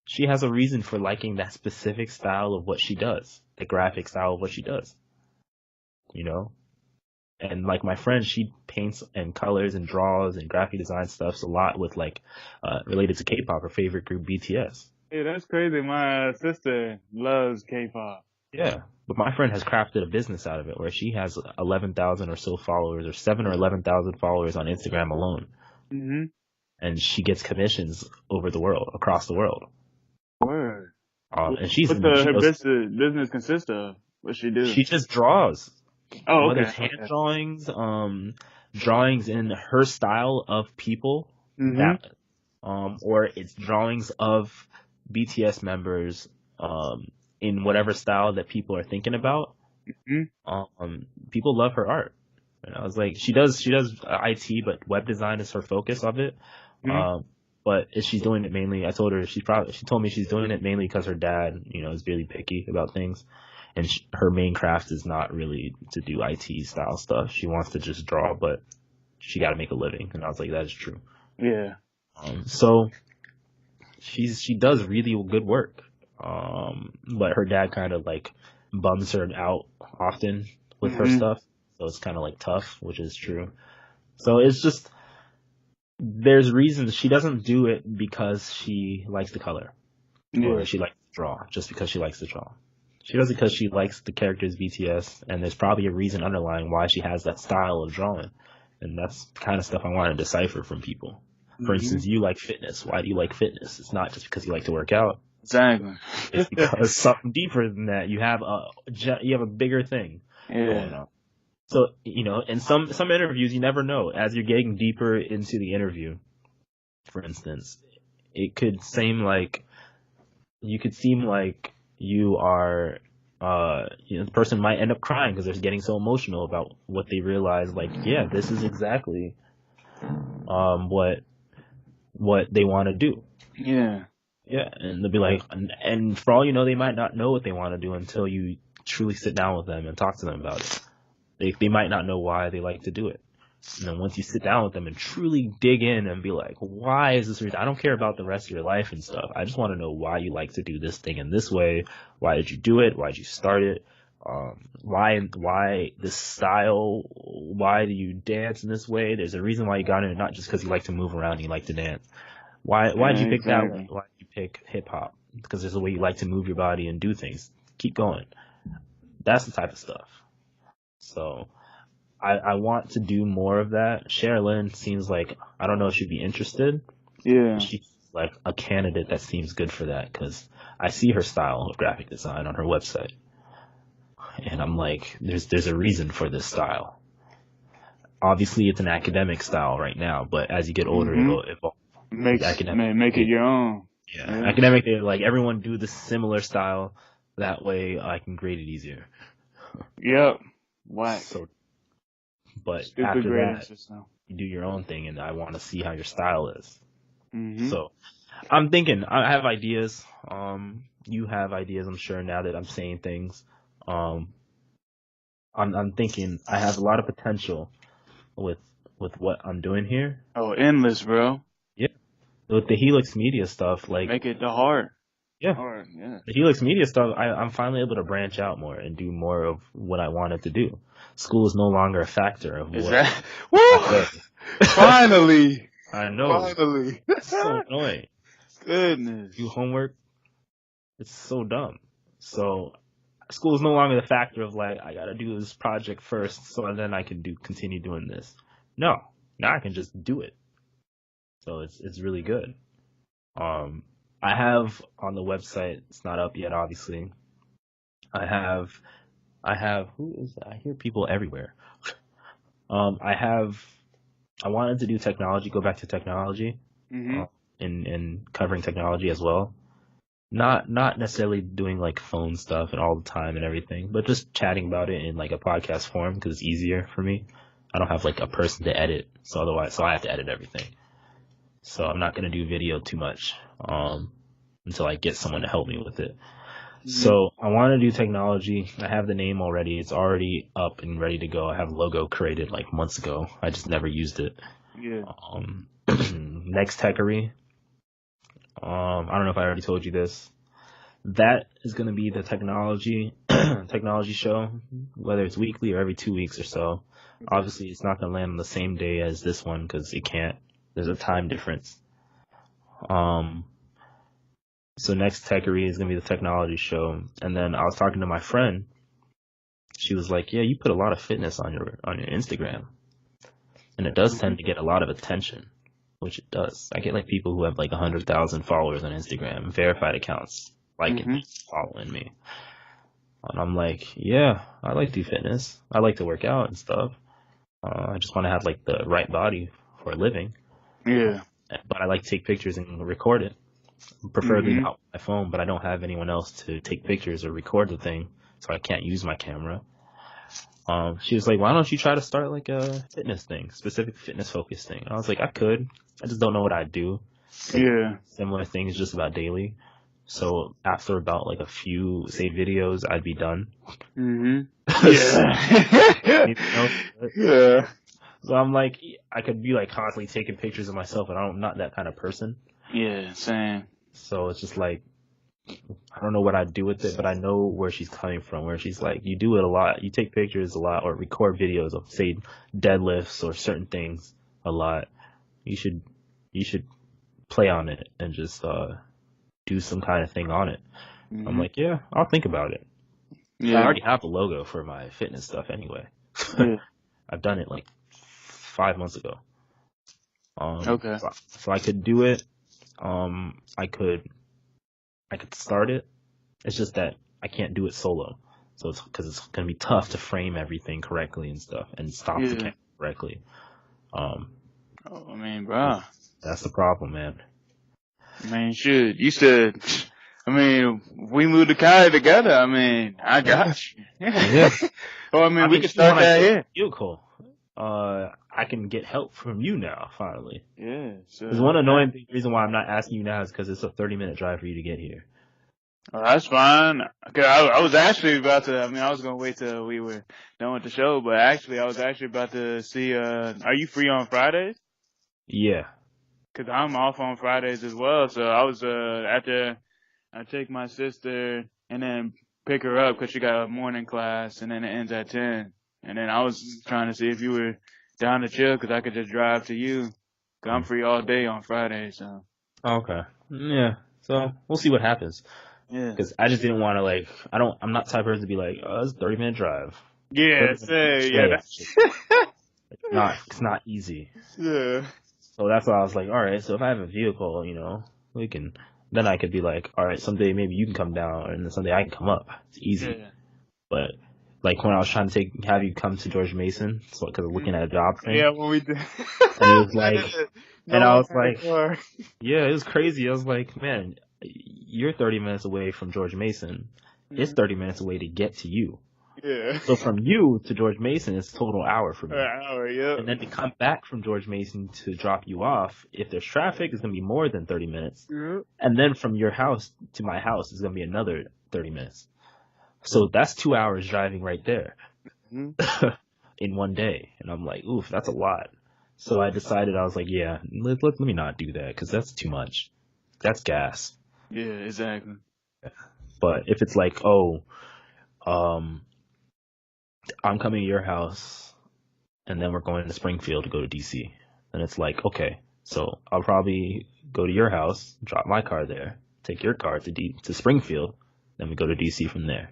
She has a reason for liking that specific style of what she does, the graphic style of what she does. And like my friend, she paints and colors and draws and graphic design stuff a lot with related to K-pop, her favorite group BTS. Yeah, that's crazy. My sister loves K-pop. Yeah, but my friend has crafted a business out of it where she has 11,000 or so followers, or 7 or 11,000 followers on Instagram alone. And she gets commissions across the world. Word. And her business consist of? What she do? She just draws. Oh, okay. Whether it's hand drawings, drawings in her style of people, or it's drawings of BTS members, in whatever style that people are thinking about. People love her art. And I was like, she does IT, but web design is her focus of it. But she's doing it mainly. I told her she told me she's doing it mainly because her dad, is really picky about things. And her main craft is not really to do IT style stuff. She wants to just draw, but she got to make a living. And I was like, that is true. Yeah. So she does really good work. But her dad kind of like bums her out often with her stuff. So it's kind of like tough, which is true. So it's just, there's reasons she doesn't do it because she likes the color or she likes to draw, just because she likes to draw. She does it because she likes the characters BTS, and there's probably a reason underlying why she has that style of drawing. And that's the kind of stuff I want to decipher from people. For instance, you like fitness. Why do you like fitness? It's not just because you like to work out. Exactly. It's because something deeper than that. You have a bigger thing going on. So, in some interviews, you never know. As you're getting deeper into the interview, for instance, it could seem like you are the person might end up crying because they're getting so emotional about what they realize. Like, yeah, this is exactly what they want to do. Yeah. Yeah, and they'll be like, and for all you know, they might not know what they want to do until you truly sit down with them and talk to them about it. They might not know why they like to do it. And then once you sit down with them and truly dig in and be like, why is this reason? I don't care about the rest of your life and stuff. I just want to know why you like to do this thing in this way. Why did you do it? Why did you start it? Why this style? Why do you dance in this way? There's a reason why you got it, not just because you like to move around and you like to dance. Why did you pick that way? Why did you pick hip hop? Because there's a way you like to move your body and do things. Keep going. That's the type of stuff. So I want to do more of that. Sherilyn seems like, I don't know if she'd be interested. Yeah. She's like a candidate that seems good for that because I see her style of graphic design on her website. And I'm like, there's a reason for this style. Obviously, it's an academic style right now, but as you get older, it'll evolve. Make it your own. Yeah. Academic, they're like, everyone do the similar style. That way I can grade it easier. Yep. Whack. So, but Stupid after grading that, system. you do your own thing, and I want to see how your style is. Mm-hmm. So I'm thinking, I have ideas. You have ideas, I'm sure, now that I'm saying things. I'm thinking I have a lot of potential with what I'm doing here. Oh, endless, bro. Yeah. With the Helux Media stuff, like, make it the heart. Yeah. Hard, yeah. The Helux Media stuff, I'm finally able to branch out more and do more of what I wanted to do. School is no longer a factor of Is what that? Woo! Finally! I know. Finally! It's so annoying. Goodness. Do homework. It's so dumb. So school is no longer the factor of like, I gotta do this project first so then I can continue doing this. No. Now I can just do it. So it's really good. I have on the website, it's not up yet obviously. I have who is that? I hear people everywhere. I wanted to do technology, go back to technology, and covering technology as well. Not necessarily doing like phone stuff and all the time and everything, but just chatting about it in like a podcast form because it's easier for me. I don't have like a person to edit, so I have to edit everything. So I'm not gonna do video too much until I get someone to help me with it. So I want to do technology. I have the name already. It's already up and ready to go. I have a logo created like months ago. I just never used it. Yeah. Next Techery. I don't know if I already told you this. That is going to be the technology show, whether it's weekly or every 2 weeks or so. Obviously, it's not going to land on the same day as this one because it can't. There's a time difference. So next Techery is going to be the technology show. And then I was talking to my friend. She was like, yeah, you put a lot of fitness on your Instagram. And it does tend to get a lot of attention, which it does. I get like people who have like 100,000 followers on Instagram, verified accounts, liking me, following me. And I'm like, yeah, I like to do fitness. I like to work out and stuff. I just want to have like the right body for a living. Yeah. But I like to take pictures and record it. Preferably not my phone, but I don't have anyone else to take pictures or record the thing, so I can't use my camera. She was like, why don't you try to start like a fitness thing, specific fitness focused thing? And I was like, I could. I just don't know what I'd do. Like, yeah. Similar things just about daily. So after about like a few, say, videos, I'd be done. Yeah. Yeah. So I'm like, I could be like constantly taking pictures of myself, and I'm not that kind of person. Yeah, same. So it's just like, I don't know what I'd do with it, but I know where she's coming from, where she's like, you do it a lot. You take pictures a lot or record videos of, say, deadlifts or certain things a lot. You should play on it and just do some kind of thing on it. I'm like, yeah, I'll think about it. Yeah. I already have a logo for my fitness stuff anyway. Yeah. I've done it like 5 months ago. Okay. So I could do it. I could start it. It's just that I can't do it solo. So it's because it's gonna be tough to frame everything correctly and stuff and stop the camera correctly. I mean, bro, that's the problem, man. Man, you said I mean, if we move to Cali together, I mean, I got you. Yeah. Well, I mean, we can start that here. Vehicle. I can get help from you now, finally. Yeah. There's one annoying reason why I'm not asking you now is because it's a 30-minute drive for you to get here. Oh, that's fine. Cause I was actually about to, I was going to wait till we were done with the show, but actually, I was actually about to see, are you free on Fridays? Yeah. Cause I'm off on Fridays as well, so I was, after I take my sister and then pick her up cause she got a morning class and then it ends at 10. And then I was trying to see if you were down to chill cause I could just drive to you. Cause I'm free all day on Fridays, so. Okay. Yeah. So we'll see what happens. Yeah. Because I just didn't want to I'm not the type of person to be like, oh, it's a 30-minute drive. Yeah, It's not easy. Yeah. So that's why I was like, all right, so if I have a vehicle, then I could be like, all right, someday maybe you can come down and then someday I can come up. It's easy. Yeah. But like when I was trying to have you come to George Mason, so because I'm looking at a job thing. Yeah, when we did. And it was like, and I was like, yeah, it was crazy. I was like, man, you're 30 minutes away from George Mason. It's 30 minutes away to get to you. Yeah. So from you to George Mason is a total hour for me. An hour, yeah. And then to come back from George Mason to drop you off, if there's traffic, it's going to be more than 30 minutes. Mm-hmm. And then from your house to my house is going to be another 30 minutes. So that's 2 hours driving right there in one day. And I'm like, oof, that's a lot. So I decided, I was like, yeah, let me not do that because that's too much. That's gas. Yeah, exactly. But if it's like, I'm coming to your house and then we're going to Springfield to go to DC. And it's like, okay, so I'll probably go to your house, drop my car there, take your car to Springfield, then we go to DC from there.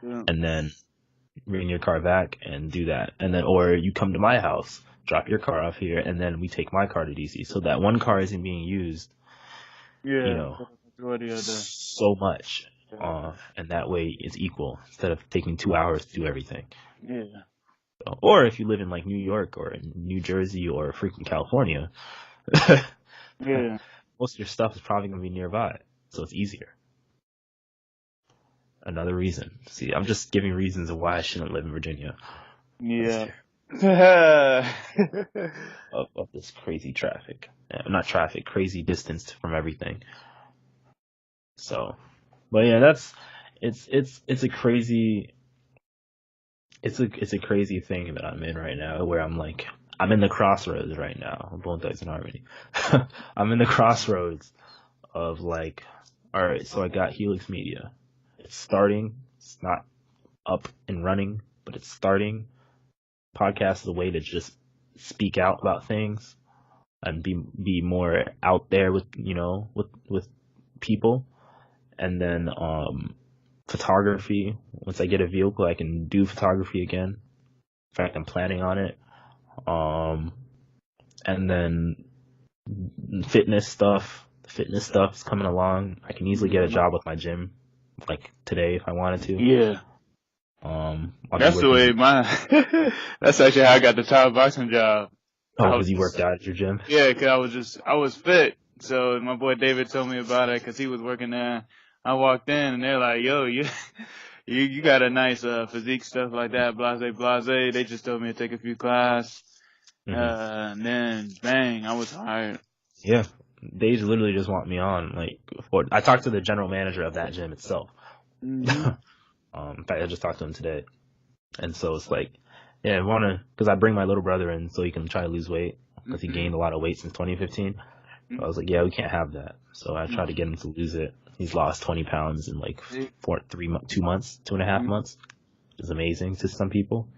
Yeah. And then bring your car back and do that. And then, or you come to my house, drop your car off here, and then we take my car to DC. So that one car isn't being used, so much. And that way it's equal instead of taking 2 hours to do everything. Yeah. Or if you live in like New York or in New Jersey or freaking California, yeah, most of your stuff is probably going to be nearby, so it's easier. Another reason. See, I'm just giving reasons of why I shouldn't live in Virginia. Yeah. of this crazy traffic. Not traffic, crazy distance from everything. So, but yeah, it's a crazy thing that I'm in right now, where I'm in the crossroads right now. Bone Thugs and Harmony. I'm in the crossroads of like, all right, so I got Helux Media. It's starting. It's not up and running, but it's starting. Podcast is a way to just speak out about things and be more out there with people. And then photography. Once I get a vehicle, I can do photography again. In fact, I'm planning on it. And then fitness stuff. The fitness stuff is coming along. I can easily get a job with my gym, like today if I wanted to. Yeah. That's the way that's actually how I got the top boxing job. Oh, because you worked out at your gym? Yeah, because I was fit. So my boy David told me about it because he was working there. I walked in and they're like, yo, you got a nice physique, stuff like that, blase. They just told me to take a few classes. And then bang, I was hired. Yeah. They literally just want me on. I talked to the general manager of that gym itself. Mm-hmm. In fact, I just talked to him today. And so it's like, yeah, because I bring my little brother in so he can try to lose weight because he gained a lot of weight since 2015. So I was like, yeah, we can't have that. So I tried to get him to lose it. He's lost 20 pounds in 2.5 months. Which is amazing to some people.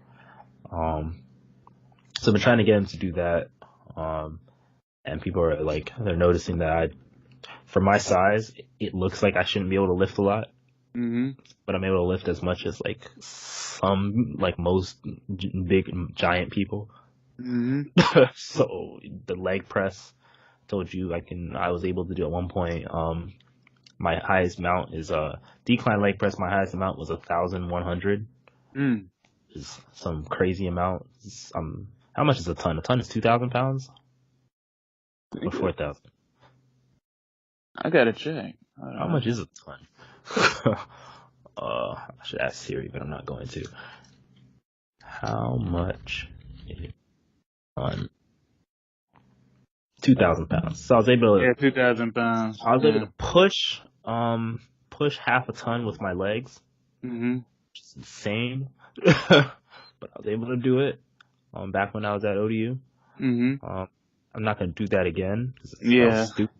So I've been trying to get him to do that. And people are like, they're noticing that for my size, it looks like I shouldn't be able to lift a lot. Mm-hmm. But I'm able to lift as much as most big giant people. Mm-hmm. So the leg press, told you I was able to do at one point. My highest mount is decline leg press. My highest amount was 1,100. Is some crazy amount. How much is a ton? A ton is 2,000 pounds. Or 4,000. I gotta check. How much is a ton? I should ask Siri, but I'm not going to. How much is a ton? 2,000 pounds. So I was able to. Yeah, 2,000 pounds. I was able to push half a ton with my legs. Mm-hmm. Which is insane. But I was able to do it. Back when I was at ODU. Mm-hmm. I'm not gonna do that again. Yeah. Stupid.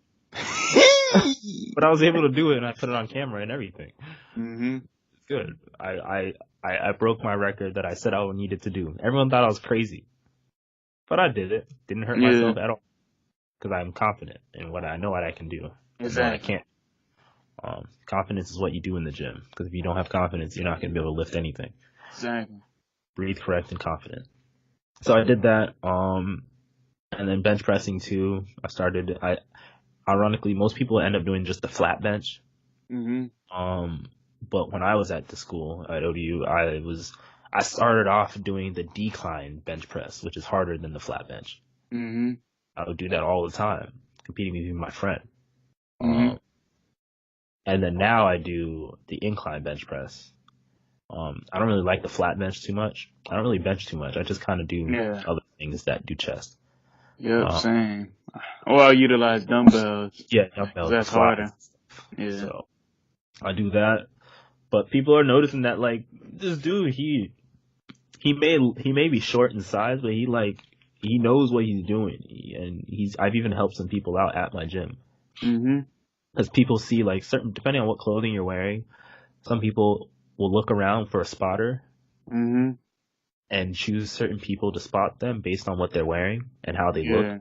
But I was able to do it, and I put it on camera and everything. Mm-hmm. It's good. I broke my record that I said I needed to do. Everyone thought I was crazy, but I did it. Didn't hurt myself at all because I'm confident in what I know what I can do. Exactly. And what I can't. Confidence is what you do in the gym. Because if you don't have confidence, you're not gonna be able to lift anything. Exactly. Breathe correct and confident. So I did that. And then bench pressing too. Ironically, most people end up doing just the flat bench. Mm-hmm. But when I was at the school at ODU, I started off doing the decline bench press, which is harder than the flat bench. Mm-hmm. I would do that all the time, competing with my friend. Mm-hmm. And then now I do the incline bench press. I don't really like the flat bench too much. I don't really bench too much. I just kind of do other things that do chest. Yep, same. Or I'll utilize dumbbells. Yeah, dumbbells. That's harder. Yeah. So I do that. But people are noticing that, like, this dude, he may be short in size, but he knows what he's doing. I've even helped some people out at my gym. Mm-hmm. Because people see, like, depending on what clothing you're wearing, some people will look around for a spotter. Mm-hmm. And choose certain people to spot them based on what they're wearing and how they look.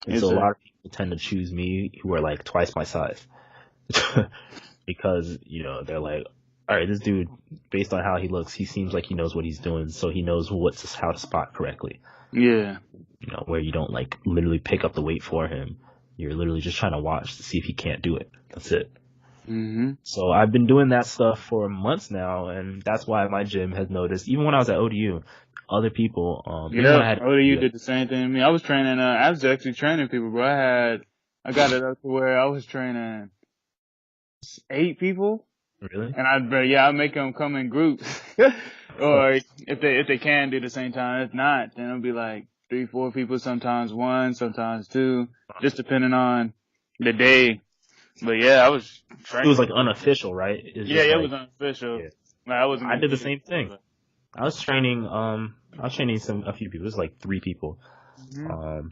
And so a lot of people tend to choose me who are like twice my size. Because, they're like, all right, this dude, based on how he looks, he seems like he knows what he's doing, so he knows how to spot correctly. Yeah. Where you don't like literally pick up the weight for him. You're literally just trying to watch to see if he can't do it. That's it. Mm-hmm. So I've been doing that stuff for months now, and that's why my gym has noticed. Even when I was at ODU, other people. ODU did the same thing to me. I was training. I was actually training people, bro. I got it up to where I was training 8 people. Really? And I'd make them come in groups, or if they can do it at the same time. If not, then it'll be like 3, 4 people. Sometimes 1, sometimes 2, just depending on the day. But yeah, I was training. It was like unofficial, right? It was unofficial. Yeah. Like, I did the same thing. I was training a few people. It was like 3 people. Mm-hmm.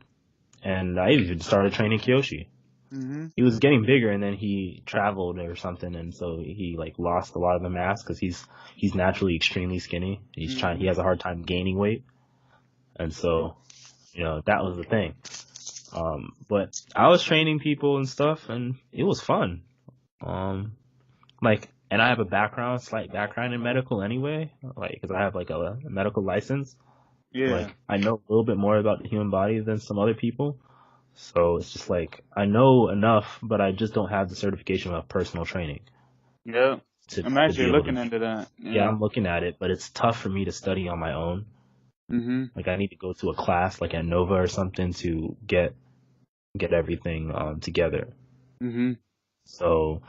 And I even started training Kiyoshi. Mm-hmm. He was getting bigger, and then he traveled or something, and so he like lost a lot of the mass because he's naturally extremely skinny. He has a hard time gaining weight, and so that was the thing. But I was training people and stuff, and it was fun. And I have a slight background in medical anyway, because I have like a medical license. Yeah. Like, I know a little bit more about the human body than some other people. So it's just like, I know enough, but I just don't have the certification of personal training. Yeah. I'm actually looking into that. Yeah, I'm looking at it, but it's tough for me to study on my own. Mm-hmm. Like, I need to go to a class, like at Nova or something, to get everything together. Mm-hmm. So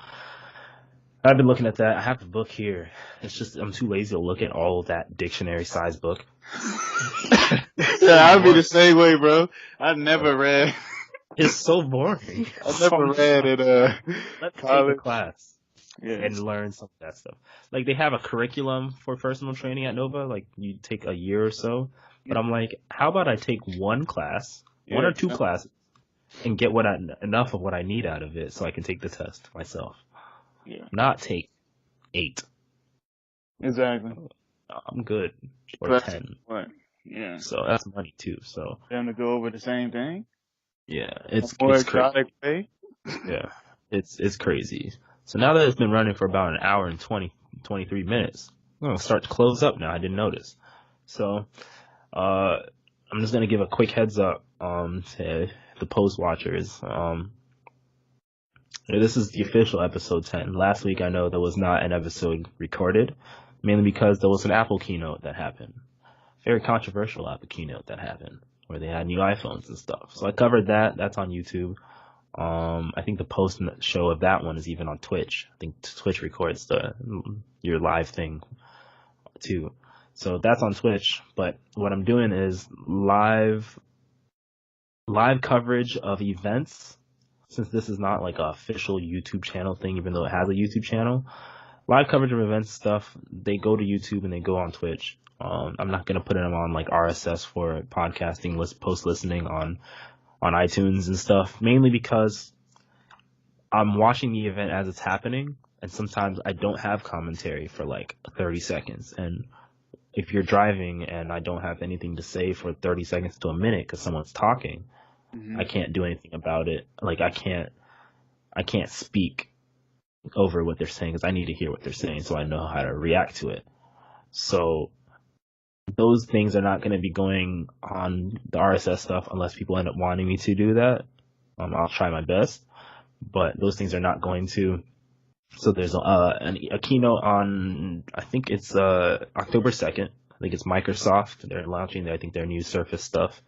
I've been looking at that. I have the book here. It's just I'm too lazy to look at all of that dictionary size book. Yeah, I'd be the same way, bro. I've never read. It's so boring. I've never read it. Let's take a class and learn some of that stuff. Like, they have a curriculum for personal training at Nova. Like, you take a year or so. But I'm like, how about I take one class, 1 or 2 classes, and get enough of what I need out of it so I can take the test myself. Yeah. Not take 8. Exactly. I'm good. Or 10. What? Yeah. So that's money too. So them to go over the same thing. Yeah, it's exotic crazy. Yeah, it's crazy. So now that it's been running for about an hour and 23 minutes, I'm gonna start to close up now. I didn't notice. So I'm just gonna give a quick heads up to the post watchers. This is the official episode 10. Last week I know there was not an episode recorded, mainly because there was an Apple keynote that happened. Very controversial Apple keynote that happened, where they had new iPhones and stuff. So I covered that. That's on YouTube. I think the post show of that one is even on Twitch. I think Twitch records your live thing too. So that's on Twitch. But what I'm doing is live coverage of events. Since this is not like an official YouTube channel thing, even though it has a YouTube channel, live coverage of events stuff, they go to YouTube and they go on Twitch. I'm not gonna put them on like RSS for podcasting, post listening on iTunes and stuff, mainly because I'm watching the event as it's happening, and sometimes I don't have commentary for like 30 seconds. And if you're driving and I don't have anything to say for 30 seconds to a minute because someone's talking, I can't do anything about it. Like I can't speak over what they're saying because I need to hear what they're saying so I know how to react to it. So those things are not going to be going on the RSS stuff unless people end up wanting me to do that. I'll try my best, but those things are not going to. So there's a keynote on, I think it's October 2nd. I think it's Microsoft. They're launching, I think, their new Surface stuff,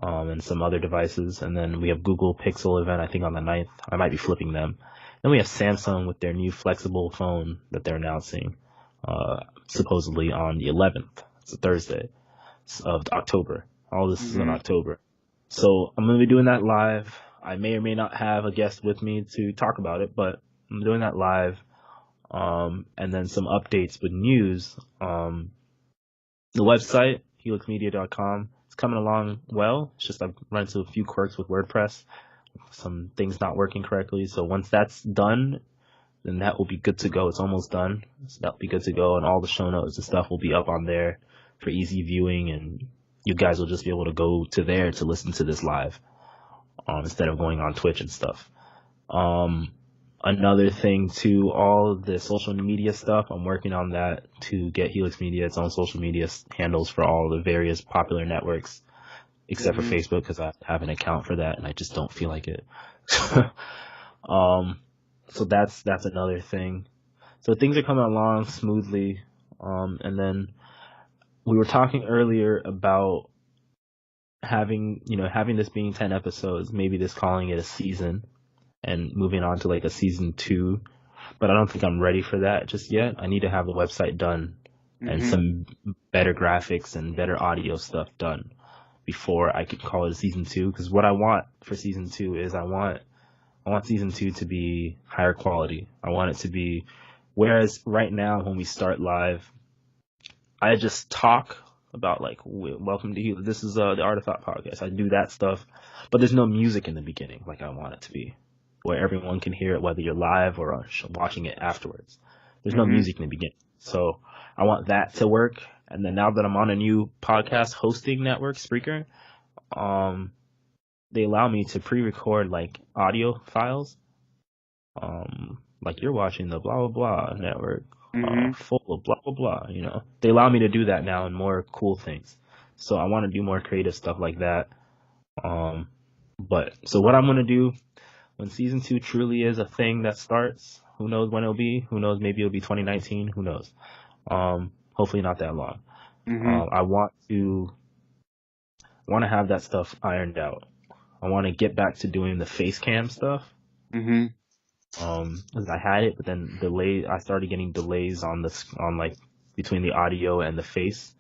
and some other devices. And then we have Google Pixel event, I think, on the 9th. I might be flipping them. Then we have Samsung with their new flexible phone that they're announcing, supposedly on the 11th. It's a Thursday of October. All this is in October. So I'm going to be doing that live. I may or may not have a guest with me to talk about it, but I'm doing that live. And then some updates with news. The website, HeluxMedia.com, is coming along well. It's just I've run into a few quirks with WordPress, some things not working correctly. So once that's done, then that will be good to go. It's almost done. So that'll be good to go. And all the show notes and stuff will be up on there for easy viewing. And you guys will just be able to go to there to listen to this live, instead of going on Twitch and stuff. Another thing to all the social media stuff, I'm working on that to get Helux Media its own social media handles for all the various popular networks, except for Facebook, because I have an account for that and I just don't feel like it. So that's another thing. So things are coming along smoothly. And then we were talking earlier about having this being 10 episodes, maybe this calling it a season and moving on to like a season 2, but I don't think I'm ready for that just yet. I need to have the website done and some better graphics and better audio stuff done before I could call it a season 2. Because what I want for season 2 is I want season 2 to be higher quality. I want it to be, whereas right now when we start live, I just talk about like, welcome to Helux. This is the Art of Thought podcast. I do that stuff, but there's no music in the beginning like I want it to be, where everyone can hear it, whether you're live or watching it afterwards. There's no music in the beginning. So I want that to work. And then now that I'm on a new podcast hosting network, Spreaker, they allow me to pre-record like audio files. Like you're watching the blah, blah, blah network, full of blah, blah, blah, They allow me to do that now and more cool things. So I want to do more creative stuff like that. But so what I'm going to do, when season 2 truly is a thing that starts, who knows when it'll be? Who knows? Maybe it'll be 2019. Who knows? Hopefully not that long. I want to have that stuff ironed out. I want to get back to doing the face cam stuff. Cause I had it, but then I started getting delays on between the audio and the face,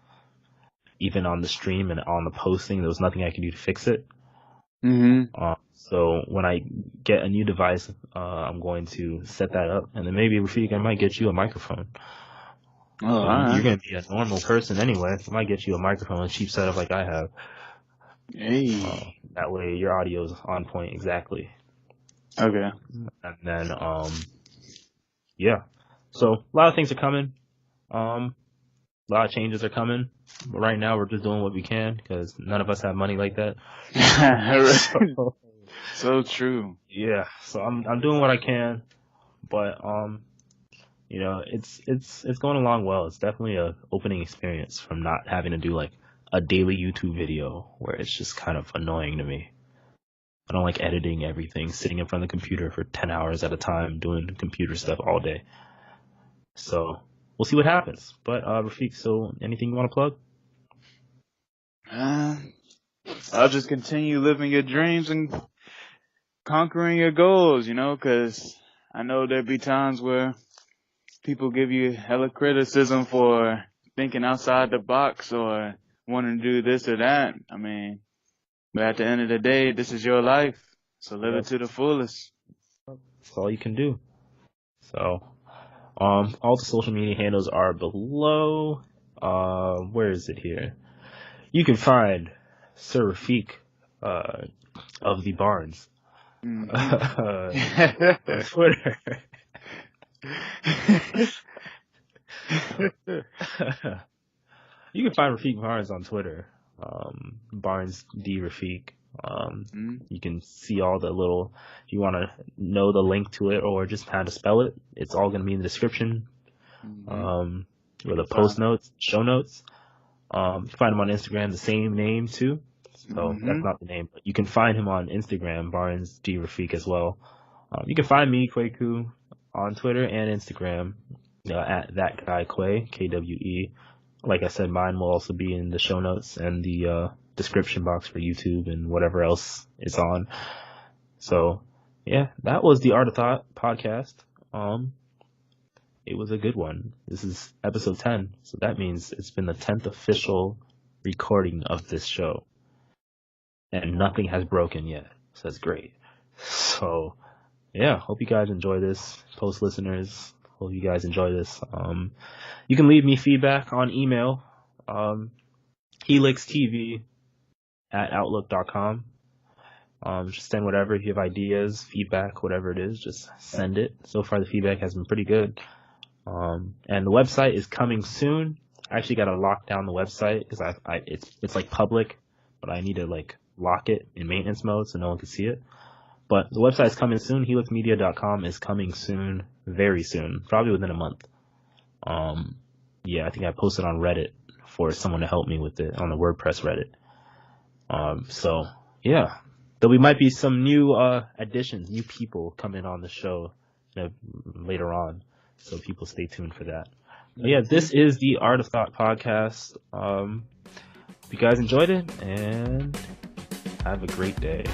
even on the stream and on the posting. There was nothing I could do to fix it. So when I get a new device, I'm going to set that up, and then maybe Rafiq, I might get you a microphone. You're going to be a normal person anyway. I might get you a microphone, a cheap setup like I have. Hey. That way your audio is on point exactly. Okay. And then, yeah. So a lot of things are coming. A lot of changes are coming. But right now we're just doing what we can because none of us have money like that. So true. Yeah. So I'm doing what I can, but it's going along well. It's definitely a opening experience from not having to do like a daily YouTube video where it's just kind of annoying to me. I don't like editing everything, sitting in front of the computer for 10 hours at a time, doing computer stuff all day. So we'll see what happens. But Rafiq, so anything you want to plug? I'll just continue living your dreams and conquering your goals, cause I know there'd be times where people give you hella criticism for thinking outside the box or wanting to do this or that. I mean, but at the end of the day, this is your life. So live it to the fullest. That's all you can do. So, all the social media handles are below. Where is it here? You can find Sir Rafiq, of the Barnes, on Twitter. You can find Rafiq Barnes on Twitter. Barnes D Rafiq. You can see all the little, if you want to know the link to it or just how to spell it, it's all going to be in the description. Or the post notes, show notes. You can find him on Instagram, the same name too. So that's not the name, but you can find him on Instagram, Barnes D Rafiq as well. You can find me, Kweku, on Twitter and Instagram, at that guy Kwe, KWE. Like I said, mine will also be in the show notes and the description box for YouTube and whatever else it's on. So yeah, that was the Art of Thought podcast. It was a good one. This is episode 10, so that means it's been the 10th official recording of this show, and nothing has broken yet. So that's great. So yeah, hope you guys enjoy this, post listeners. Hope you guys enjoy this. You can leave me feedback on email, HeluxTV@outlook.com. Just send whatever. If you have ideas, feedback, whatever it is, just send it. So far, the feedback has been pretty good. And the website is coming soon. I actually got to lock down the website because it's like public, but I need to like lock it in maintenance mode so no one can see it. But the website is coming soon. HeluxMedia.com is coming soon, very soon, probably within a month. Yeah, I think I posted on Reddit for someone to help me with it on the WordPress Reddit. So yeah, there might be some new additions, new people coming on the show later on. So people stay tuned for that. But yeah, this is the Art of Thought podcast. Hope you guys enjoyed it and have a great day.